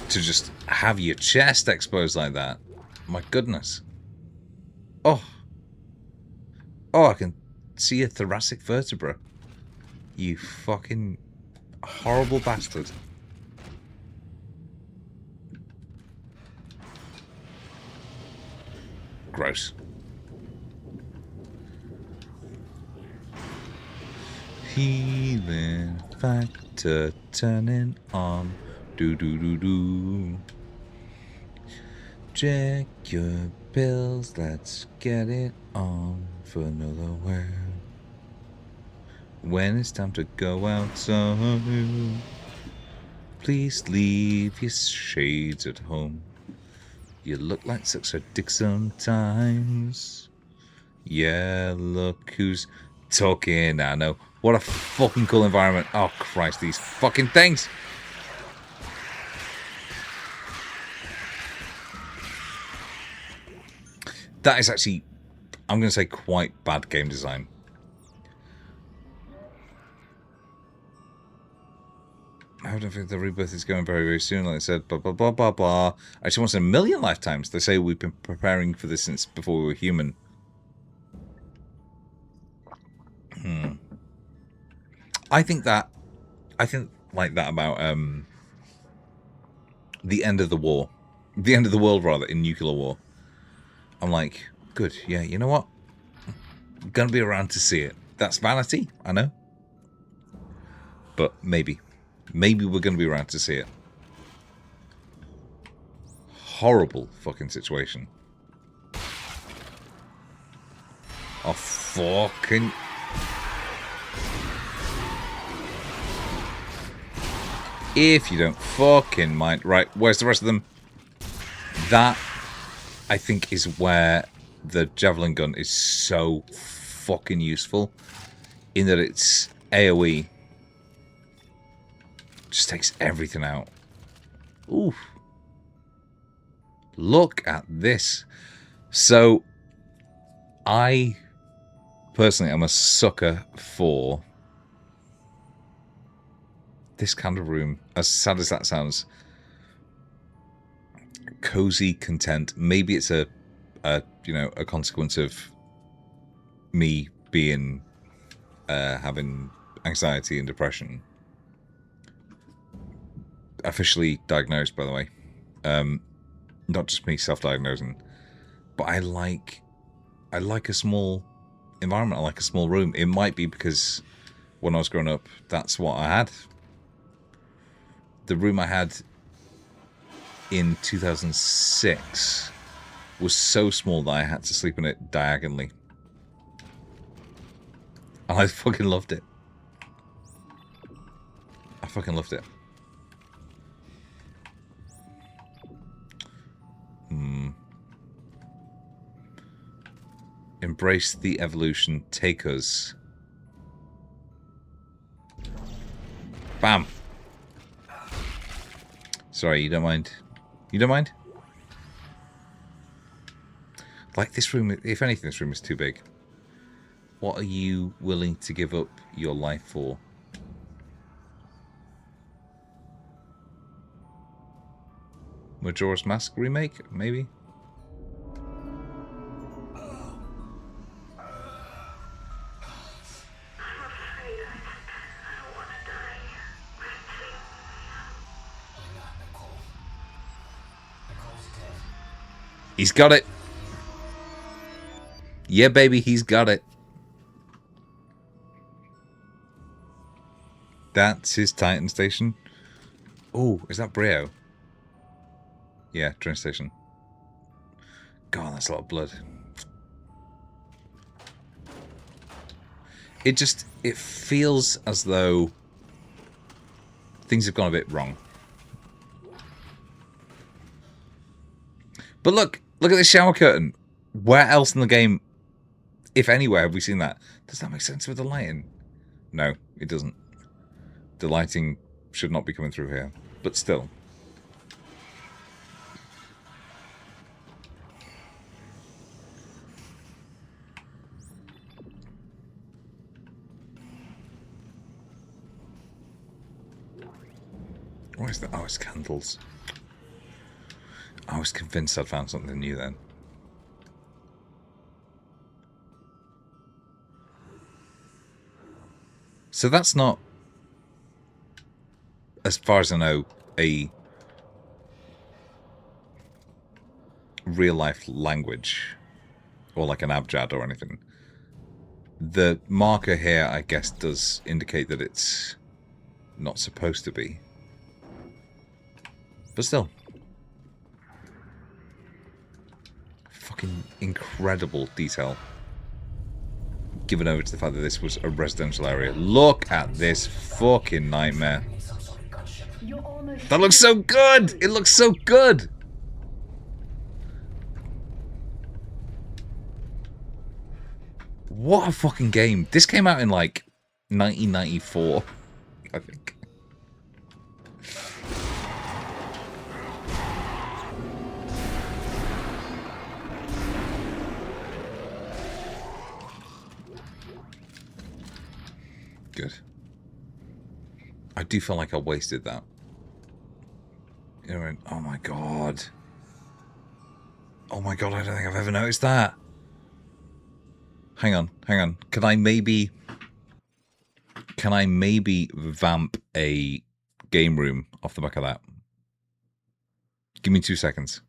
Speaker 1: to just have your chest exposed like that. My goodness. Oh. Oh, I can see a thoracic vertebra. You fucking horrible bastard. Gross. Healing factor turning on. Do do do do. Check your pills, let's get it on for another while. When it's time to go outside, please leave your shades at home. You look like such a dick sometimes. Yeah, look who's talking. I know. What a fucking cool environment. Oh, Christ, these fucking things. That is actually, I'm going to say, quite bad game design. I don't think the rebirth is going very, very soon. Like I said, blah, blah, blah, blah, blah. Actually, once in a million lifetimes. They say we've been preparing for this since before we were human. I think like that about the end of the war. The end of the world, rather, in nuclear war. I'm like, good, yeah, you know what? I'm gonna be around to see it. That's vanity, I know. But maybe. Maybe we're gonna be around to see it. Horrible fucking situation. Oh, fucking... If you don't fucking mind... Right, where's the rest of them? That, I think, is where the javelin gun is so fucking useful. In that it's AoE. Just takes everything out. Ooh. Look at this. So, I personally am a sucker for this kind of room. As sad as that sounds. Cozy, content. Maybe it's a consequence of me being having anxiety and depression. Officially diagnosed, by the way. Not just me self-diagnosing, but I like a small environment. I like a small room. It might be because when I was growing up, that's what I had. The room I had in 2006 was so small that I had to sleep in it diagonally. And I fucking loved it. I fucking loved it. Embrace the evolution. Take us. Bam. Sorry, you don't mind? You don't mind? Like this room, if anything, this room is too big. What are you willing to give up your life for? Majora's Mask remake, maybe? He's got it. Yeah, baby, he's got it. That's his Titan station. Oh, is that Brio? Yeah, train station. God, that's a lot of blood. It feels as though things have gone a bit wrong. But look at this shower curtain. Where else in the game, if anywhere, have we seen that? Does that make sense with the lighting? No, it doesn't. The lighting should not be coming through here. But still. What is that? Oh, it's candles. I was convinced I'd found something new then. So that's not, as far as I know, a real-life language, or like an abjad or anything. The marker here, I guess, does indicate that it's not supposed to be. But still. Fucking incredible detail. Given over to the fact that this was a residential area. Look at this fucking nightmare. That looks so good! It looks so good! What a fucking game. This came out in like 1994, I think. Good. I do feel like I wasted that. You know, oh my god. Oh my god, I don't think I've ever noticed that. Hang on. Can I maybe vamp a game room off the back of that? Give me 2 seconds.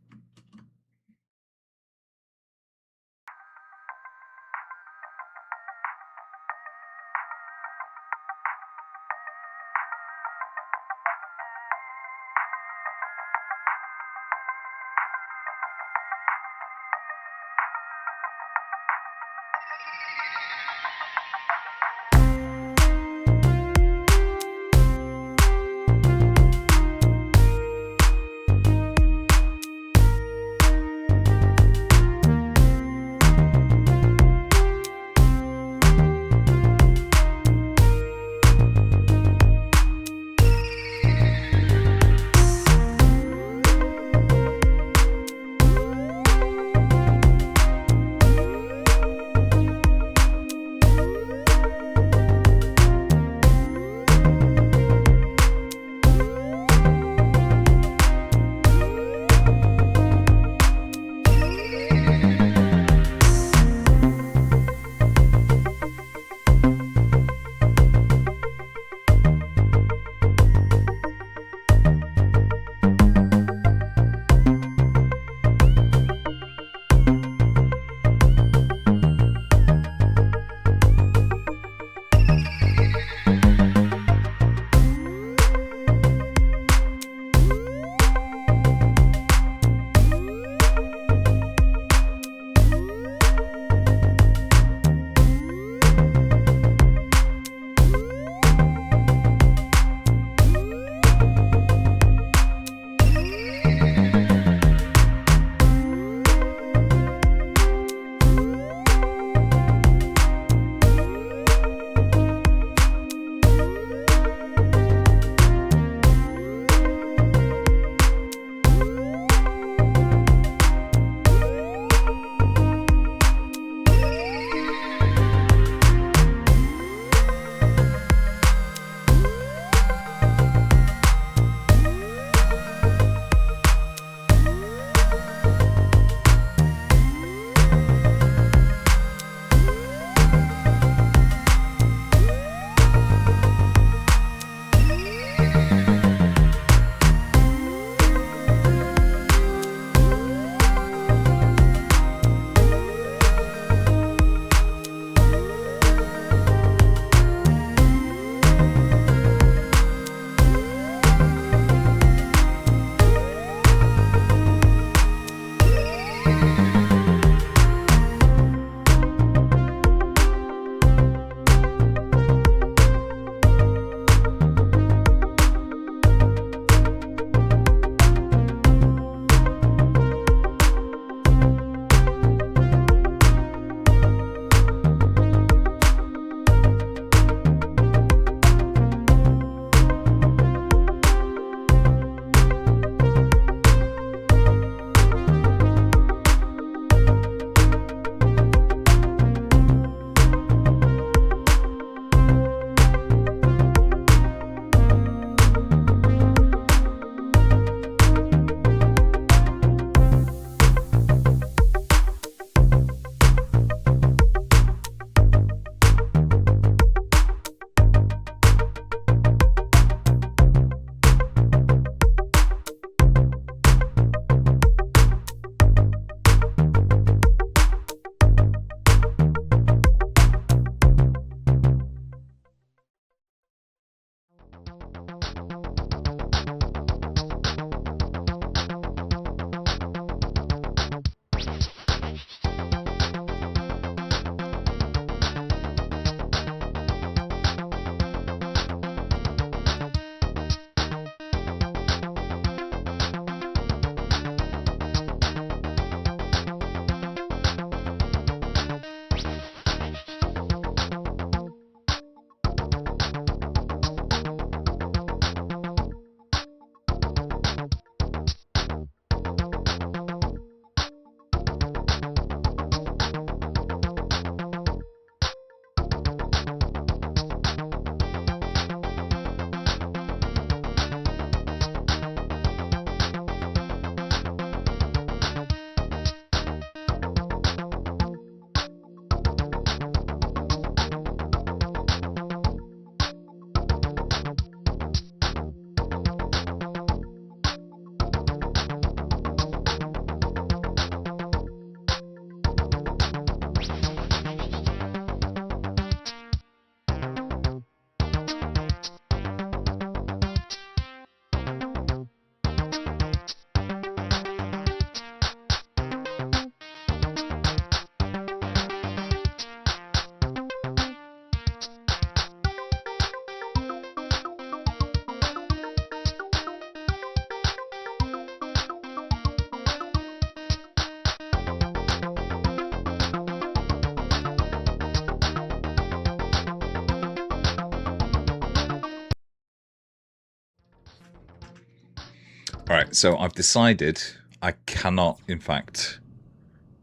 Speaker 1: Alright, so I've decided I cannot, in fact,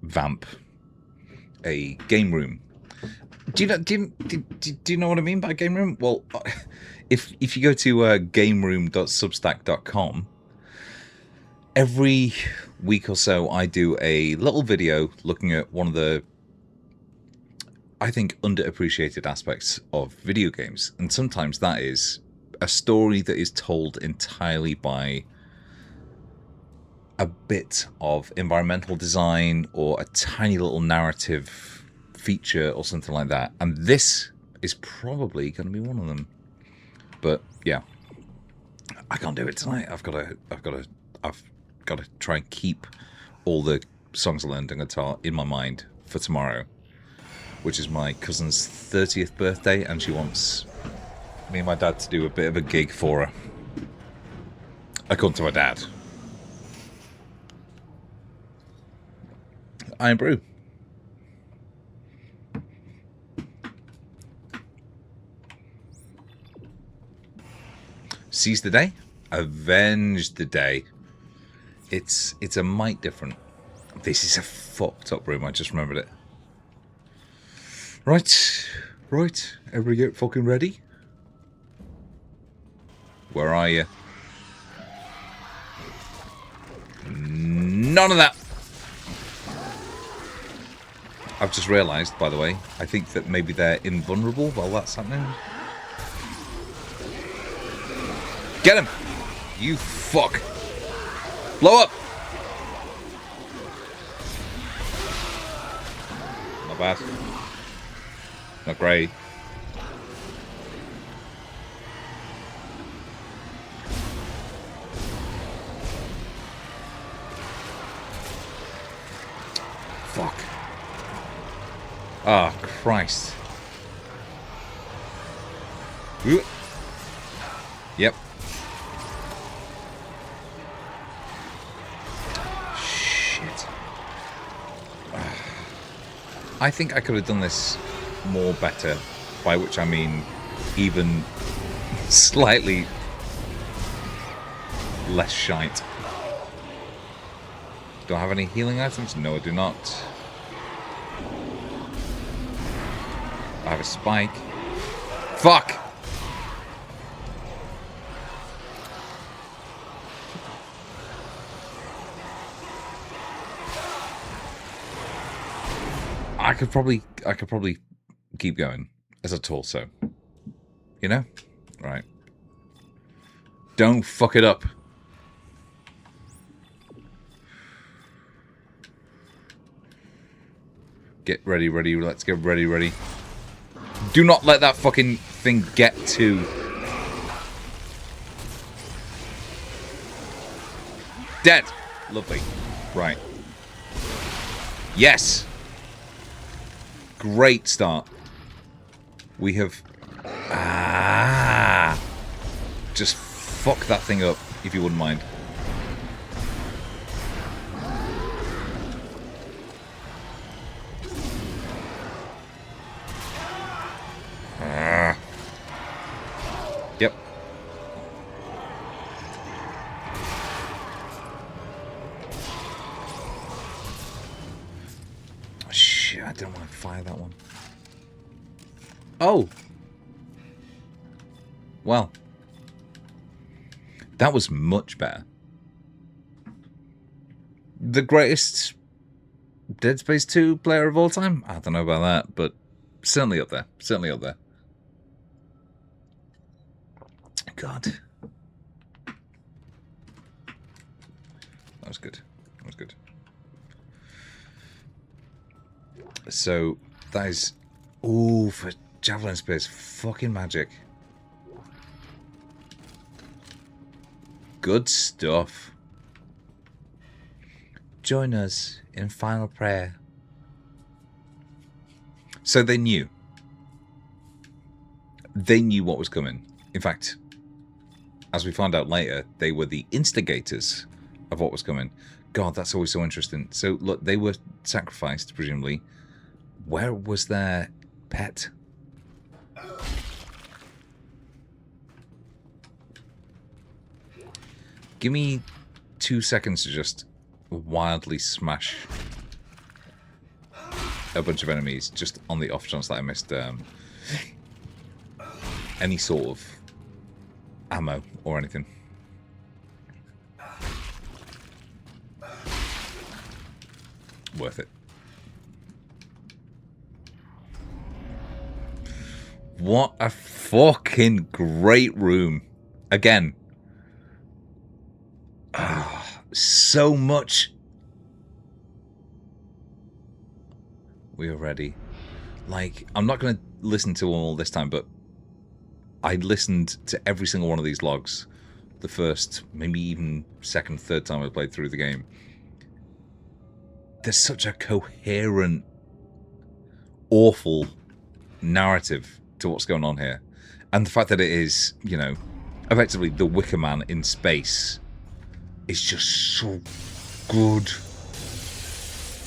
Speaker 1: vamp a game room. Do you know what I mean by game room? Well, if you go to gameroom.substack.com, every week or so I do a little video looking at one of the, I think, underappreciated aspects of video games. And sometimes that is a story that is told entirely by a bit of environmental design or a tiny little narrative feature or something like that. And this is probably going to be one of them. But yeah, I can't do it tonight. I've got to try and keep all the songs I learned on guitar in my mind for tomorrow, which is my cousin's 30th birthday, and she wants me and my dad to do a bit of a gig for her. According to my dad. Iron Brew. Seize the day, avenge the day. It's a mite different. This is a fucked up room. I just remembered it. Right, everybody get fucking ready. Where are you? None of that. I've just realised, by the way, I think that maybe they're invulnerable while that's happening. Get him! You fuck! Blow up! Not bad. Not great. Fuck. Ah, oh, Christ. Ooh. Yep. Shit. I think I could have done this more better, by which I mean even slightly less shite. Do I have any healing items? No, I do not. I have a spike. Fuck! I could probably keep going as a torso. You know? Right. Don't fuck it up. Get ready, let's get ready. Do not let that fucking thing get to... Dead! Lovely. Right. Yes! Great start. We have... Ah! Just fuck that thing up, if you wouldn't mind. Yep. Oh, shit, I didn't want to fire that one. Oh! Well. That was much better. The greatest Dead Space 2 player of all time? I don't know about that, but certainly up there. Certainly up there. God. That was good. That was good. So, that is... Ooh, for Javelin Spears. Fucking magic. Good stuff. Join us in final prayer. So they knew. They knew what was coming. In fact... As we find out later, they were the instigators of what was coming. God, that's always so interesting. So, look, they were sacrificed, presumably. Where was their pet? Give me 2 seconds to just wildly smash a bunch of enemies, just on the off chance that I missed any sort of ammo or anything. Worth it. What a fucking great room. Again. So much. We are ready. Like, I'm not going to listen to all this time, but I listened to every single one of these logs the first, maybe even second, third time I played through the game. There's such a coherent, awful narrative to what's going on here. And the fact that it is, you know, effectively the Wicker Man in space is just so good.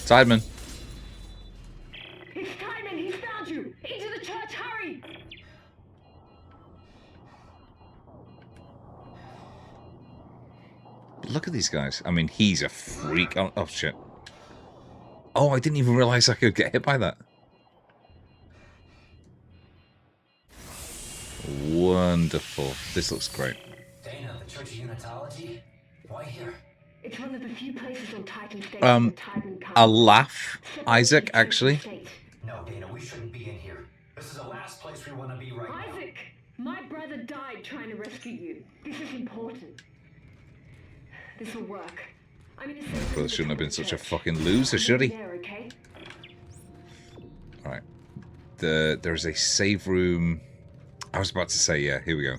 Speaker 1: Tideman.
Speaker 2: It's Timon! He's found you! Into the church, hurry!
Speaker 1: Look at these guys. I mean, he's a freak. Oh, shit. Oh, I didn't even realize I could get hit by that. Wonderful. This looks great.
Speaker 5: Dana, the Church of Unitology? Why here?
Speaker 2: It's one of the few places on Titan State
Speaker 1: Um,
Speaker 2: where Titan comes.
Speaker 1: A laugh,
Speaker 2: Separated
Speaker 1: Isaac,
Speaker 2: church and
Speaker 1: actually.
Speaker 2: state.
Speaker 5: No, Dana, we shouldn't be in here. This is the last place we want to be right now.
Speaker 2: Isaac! My brother died trying to rescue you. This is important. This will work. I'm in a safe
Speaker 1: Brother
Speaker 2: room
Speaker 1: shouldn't have been
Speaker 2: at the
Speaker 1: such a
Speaker 2: church.
Speaker 1: fucking loser, should he?
Speaker 2: There, okay?
Speaker 1: Alright. There is a save room. I was about to say, yeah, here we go.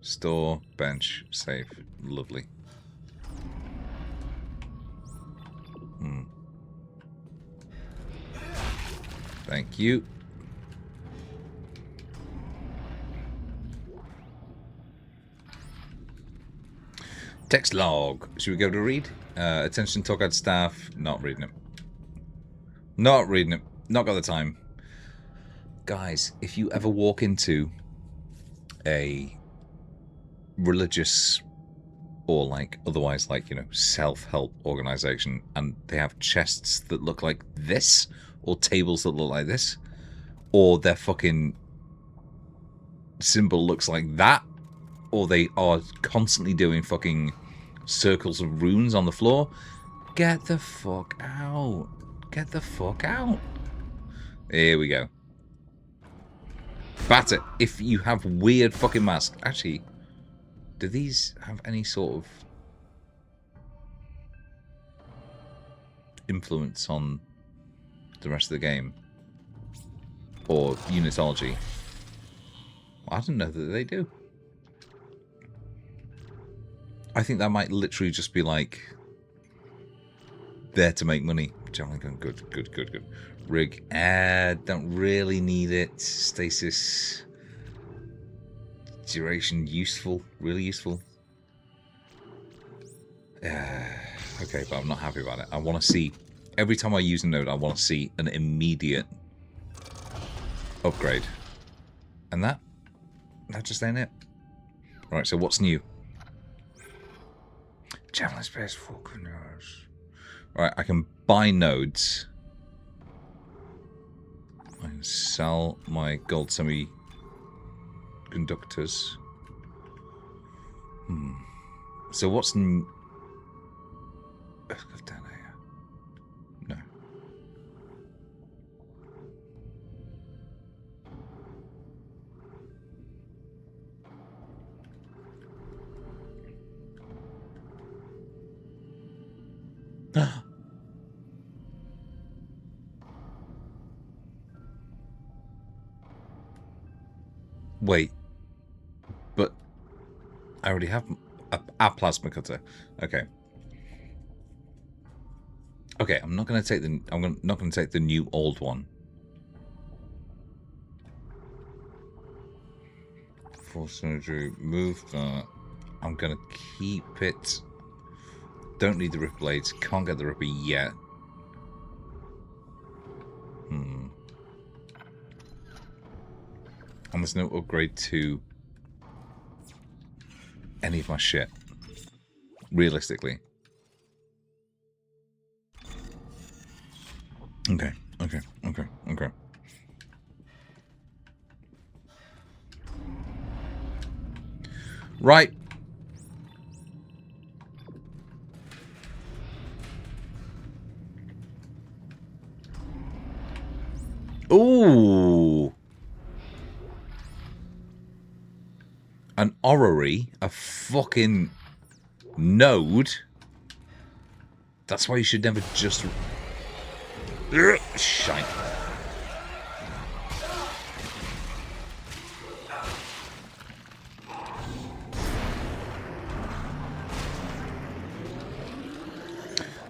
Speaker 1: Store, bench, save. Lovely. Thank you. Text log. Should we go to read? Attention, Togad staff. Not reading it. Not reading it. Not got the time. Guys, if you ever walk into a religious or like otherwise like, you know, self-help organization and they have chests that look like this or tables that look like this or their fucking symbol looks like that or they are constantly doing fucking circles of runes on the floor, get the fuck out. Get the fuck out. Here we go. Batter, if you have weird fucking masks. Actually, do these have any sort of influence on the rest of the game? Or Unitology? I don't know that they do. I think that might literally just be like there to make money. Generally going good. Rig. Don't really need it. Stasis. Duration useful. Really useful. Okay, but I'm not happy about it. I want to see, every time I use a node, I want to see an immediate upgrade. And that just ain't it. Right, so what's new? Javelin space, fucking knows. Right, I can buy nodes. I can sell my gold semiconductors. So what's down here? No. Wait, but I already have a plasma cutter. Okay. Okay, I'm not going to take the. Not going to take the new old one. Full surgery. Move that. I'm going to keep it. Don't need the ripper blades. Can't get the ripper yet. And there's no upgrade to any of my shit. realistically. Okay. Right. Ooh. An orrery? A fucking node? That's why you should never just... Shite.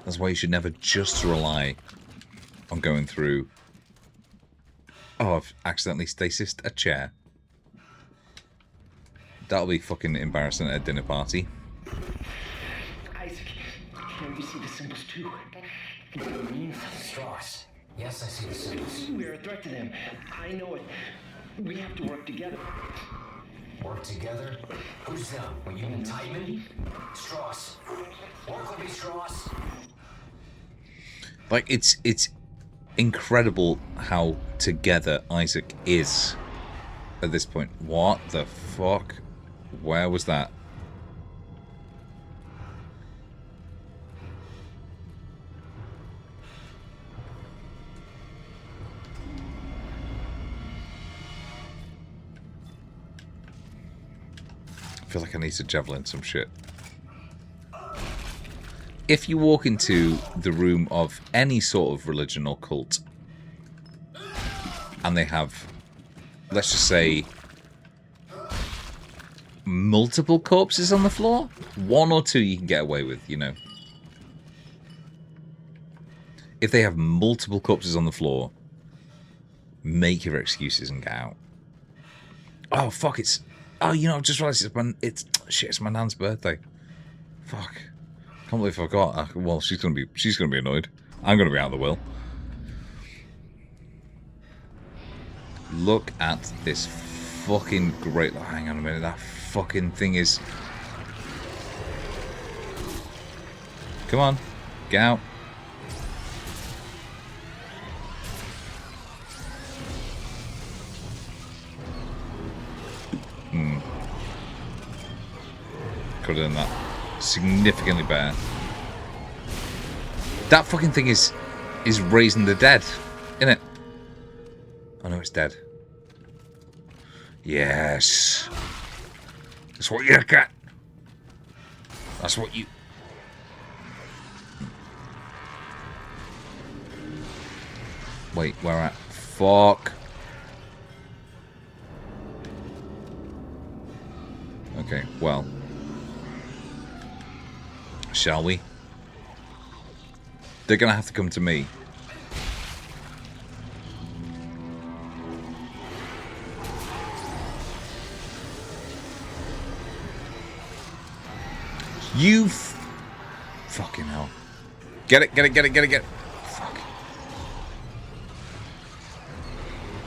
Speaker 1: That's why you should never just rely on going through... Oh, I've accidentally stasised a chair. That'll be fucking embarrassing at a dinner party.
Speaker 4: Isaac, can't you see the symbols too? It means
Speaker 5: Strauss. Yes, I see the symbols.
Speaker 4: we're a threat to them. I know it. We have to work together.
Speaker 5: Work together? Who's them? When you and Titan? Strauss. Work with me, Strauss.
Speaker 1: Like, it's incredible how together Isaac is at this point. What the fuck? Where was that? I feel like I need to javelin some shit. If you walk into the room of any sort of religion or cult, and they have, let's just say, multiple corpses on the floor, one or two you can get away with, you know. If they have multiple corpses on the floor, make your excuses and get out. Oh, fuck, it's... Oh, you know, I've just realised it's my nan's birthday. Fuck. Can't believe I forgot. Well, she's gonna be annoyed. I'm gonna be out of the will. Look at this fucking great... Oh, hang on a minute. That fucking thing is... Come on. Get out. Could have done that significantly better. That fucking thing is raising the dead, isn't it? Oh no, it's dead. Yes. That's what you get. That's what you... Wait, where at? Fuck. Okay, well. Shall we? They're gonna have to come to me. You fucking hell. Get it. Fuck.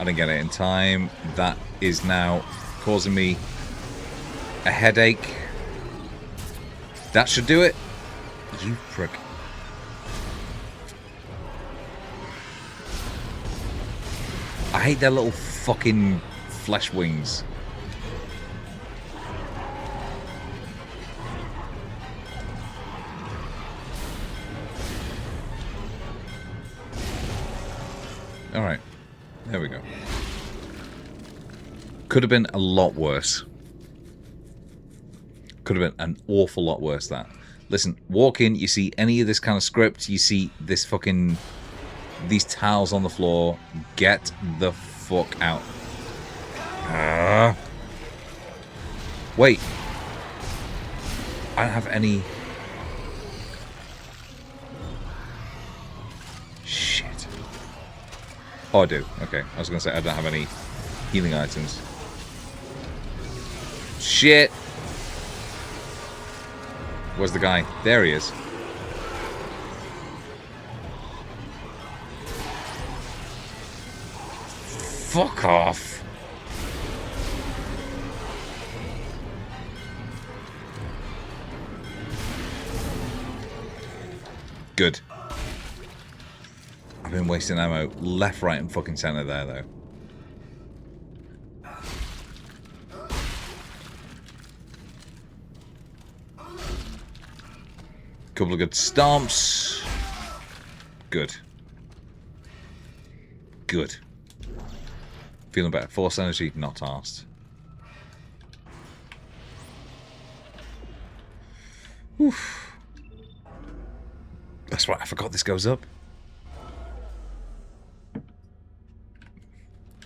Speaker 1: I didn't get it in time. That is now causing me a headache. That should do it. You prick. I hate their little fucking flesh wings. Alright. There we go. Could have been a lot worse. Could have been an awful lot worse, that. Listen, walk in, you see any of this kind of script, you see this fucking... these towels on the floor. Get the fuck out. Wait. I don't have any... Shit. Oh, I do. Okay. I was going to say I don't have any healing items. Shit. Where's the guy? There he is. Fuck off. Good. I've been wasting ammo left, right, and fucking center there, though. Couple of good stomps. Good. Good. Feeling better. Force energy, not asked. Oof. That's right, I forgot this goes up.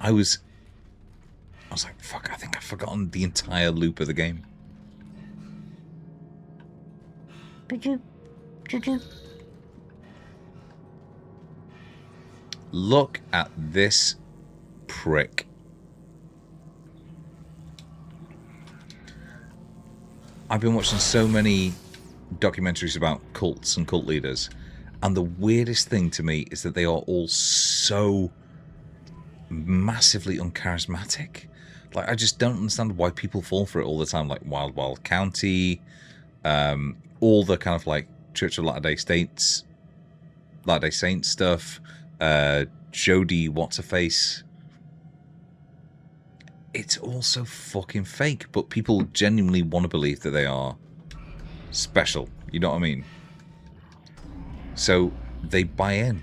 Speaker 1: I was like, fuck, I think I've forgotten the entire loop of the game. Look at this prick. I've been watching so many documentaries about cults and cult leaders, and the weirdest thing to me is that they are all so massively uncharismatic. Like, I just don't understand why people fall for it all the time. Like Wild Wild County, all the kind of like Church of Latter-day Saints stuff, Jodie What's-Her-Face. It's all so fucking fake, but people genuinely want to believe that they are special. You know what I mean? So they buy in.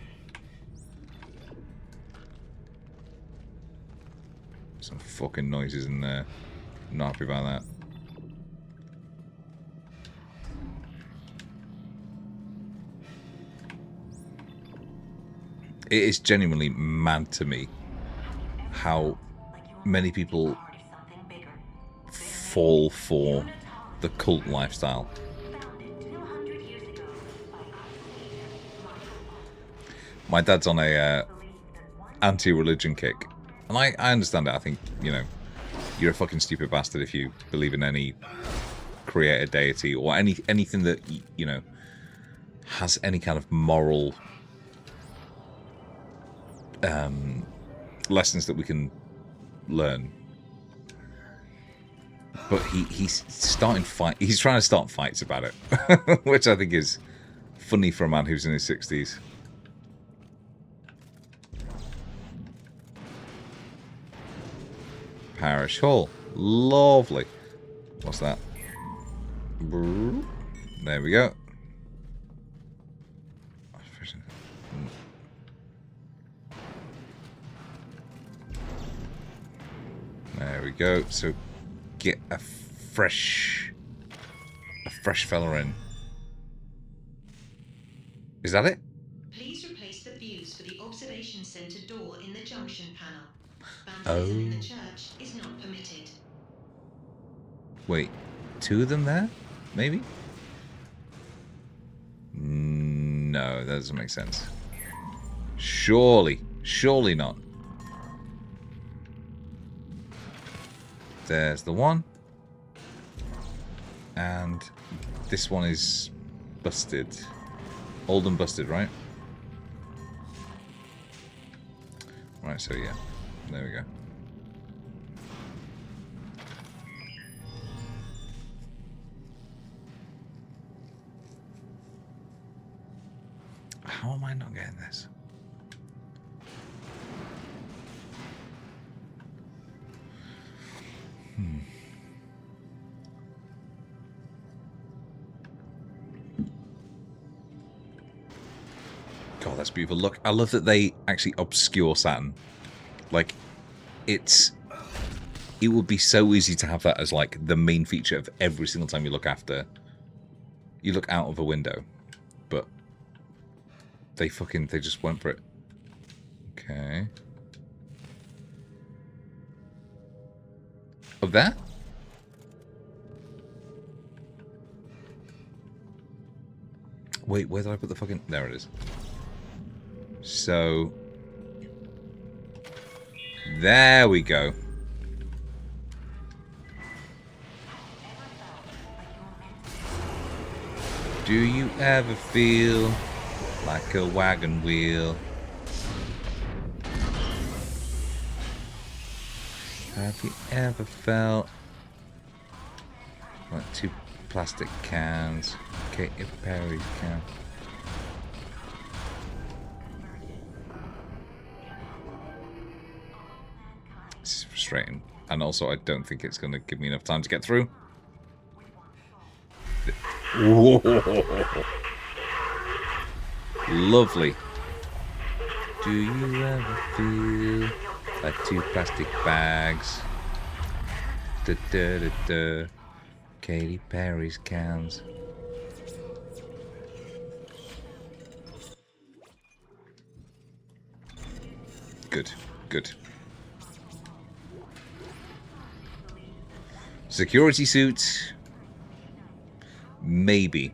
Speaker 1: Some fucking noises in there. Not happy about that. It is genuinely mad to me how many people fall for the cult lifestyle. My dad's on a anti-religion kick. And I understand it. I think, you know, you're a fucking stupid bastard if you believe in any creator deity or anything that, you know, has any kind of moral lessons that we can learn. But he's starting fight. He's trying to start fights about it, which I think is funny for a man who's in his 60s. Parish Hall, lovely. What's that? There we go. There we go. So get a fresh fella in. Is that it?
Speaker 6: Please replace the fuse for the observation center door in the junction panel. Vandalism in the church is not permitted.
Speaker 1: Wait, two of them there? Maybe? No, that doesn't make sense. Surely not. There's the one. And this one is busted. Old and busted, right? Right, so yeah. There we go. How am I not getting this? God, that's beautiful. Look, I love that they actually obscure Saturn. Like, it would be so easy to have that as like the main feature of every single time you look out of a window, but they just went for it. Okay. Of that? Wait, where did I put the fucking... There it is. So... There we go. Do you ever feel like a wagon wheel? Have you ever felt like two plastic cans? Katy Perry's can. frustrating. And also, I don't think it's going to give me enough time to get through. Lovely. Do you ever feel like 2 plastic bags? Da da da da. Katy Perry's cans. Good, good. Security suit. Maybe.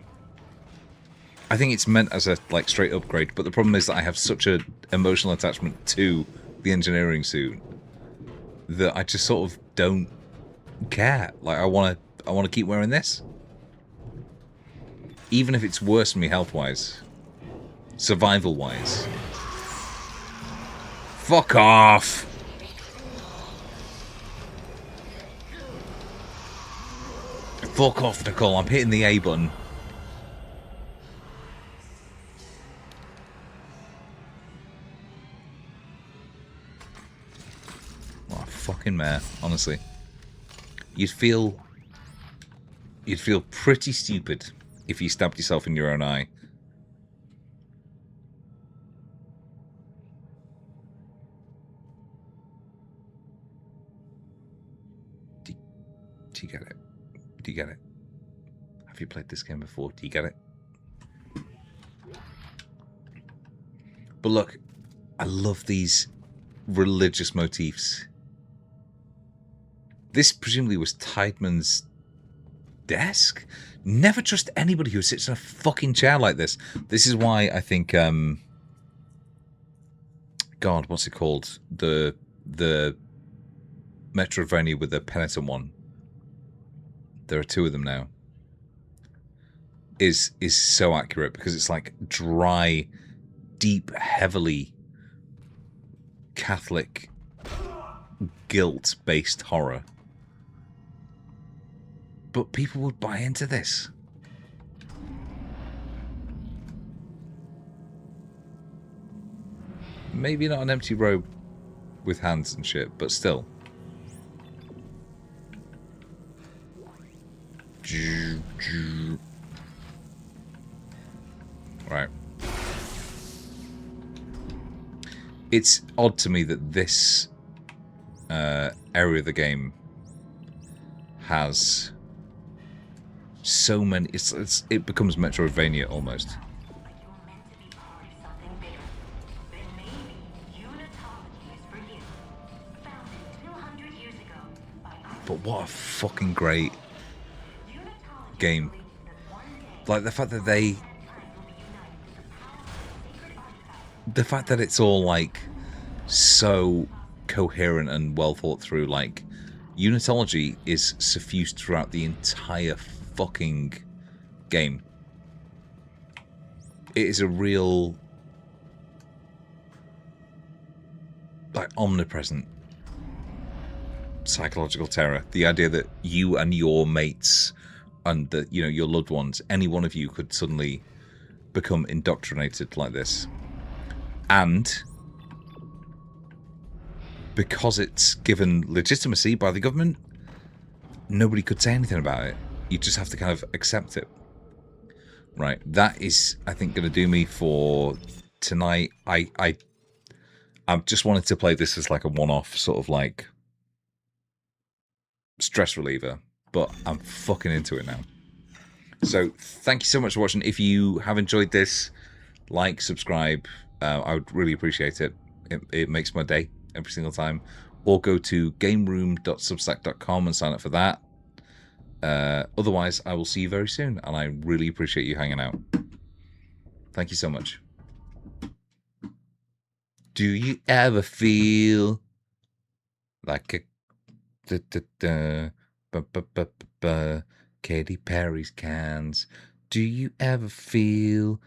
Speaker 1: I think it's meant as a like straight upgrade, but the problem is that I have such an emotional attachment to the engineering suit that I just sort of don't care. Like I want to keep wearing this, even if it's worse for me health-wise, survival-wise. Fuck off! Fuck off, Nicole. I'm hitting the A button. What a fucking mare, honestly. You'd feel pretty stupid if you stabbed yourself in your own eye. Do you get it? Do you get it? Have you played this game before? Do you get it? But look, I love these religious motifs. This presumably was Tideman's desk? Never trust anybody who sits in a fucking chair like this. This is why I think, God, what's it called? The Metroidvania with the penitent one. There are 2 of them now. Is so accurate because it's like dry, deep, heavily Catholic guilt-based horror. But people would buy into this. Maybe not an empty robe with hands and shit, but still. Right. It's odd to me that this area of the game has so many. It becomes Metroidvania almost. But what a fucking great game. Like the fact that the fact that it's all like so coherent and well thought through. Like unitology is suffused throughout the entire fucking game. It is a real like omnipresent psychological terror. The idea that you and your mates and that, you know, your loved ones, any one of you could suddenly become indoctrinated like this. And because it's given legitimacy by the government, nobody could say anything about it. You just have to kind of accept it. Right, that is, I think, going to do me for tonight. I just wanted to play this as like a one-off sort of like stress reliever, but I'm fucking into it now. So thank you so much for watching. If you have enjoyed this, like, subscribe. I would really appreciate it. It makes my day every single time. Or go to gameroom.substack.com and sign up for that. Otherwise, I will see you very soon, and I really appreciate you hanging out. Thank you so much. Do you ever feel like a Katy Perry's cans? Do you ever feel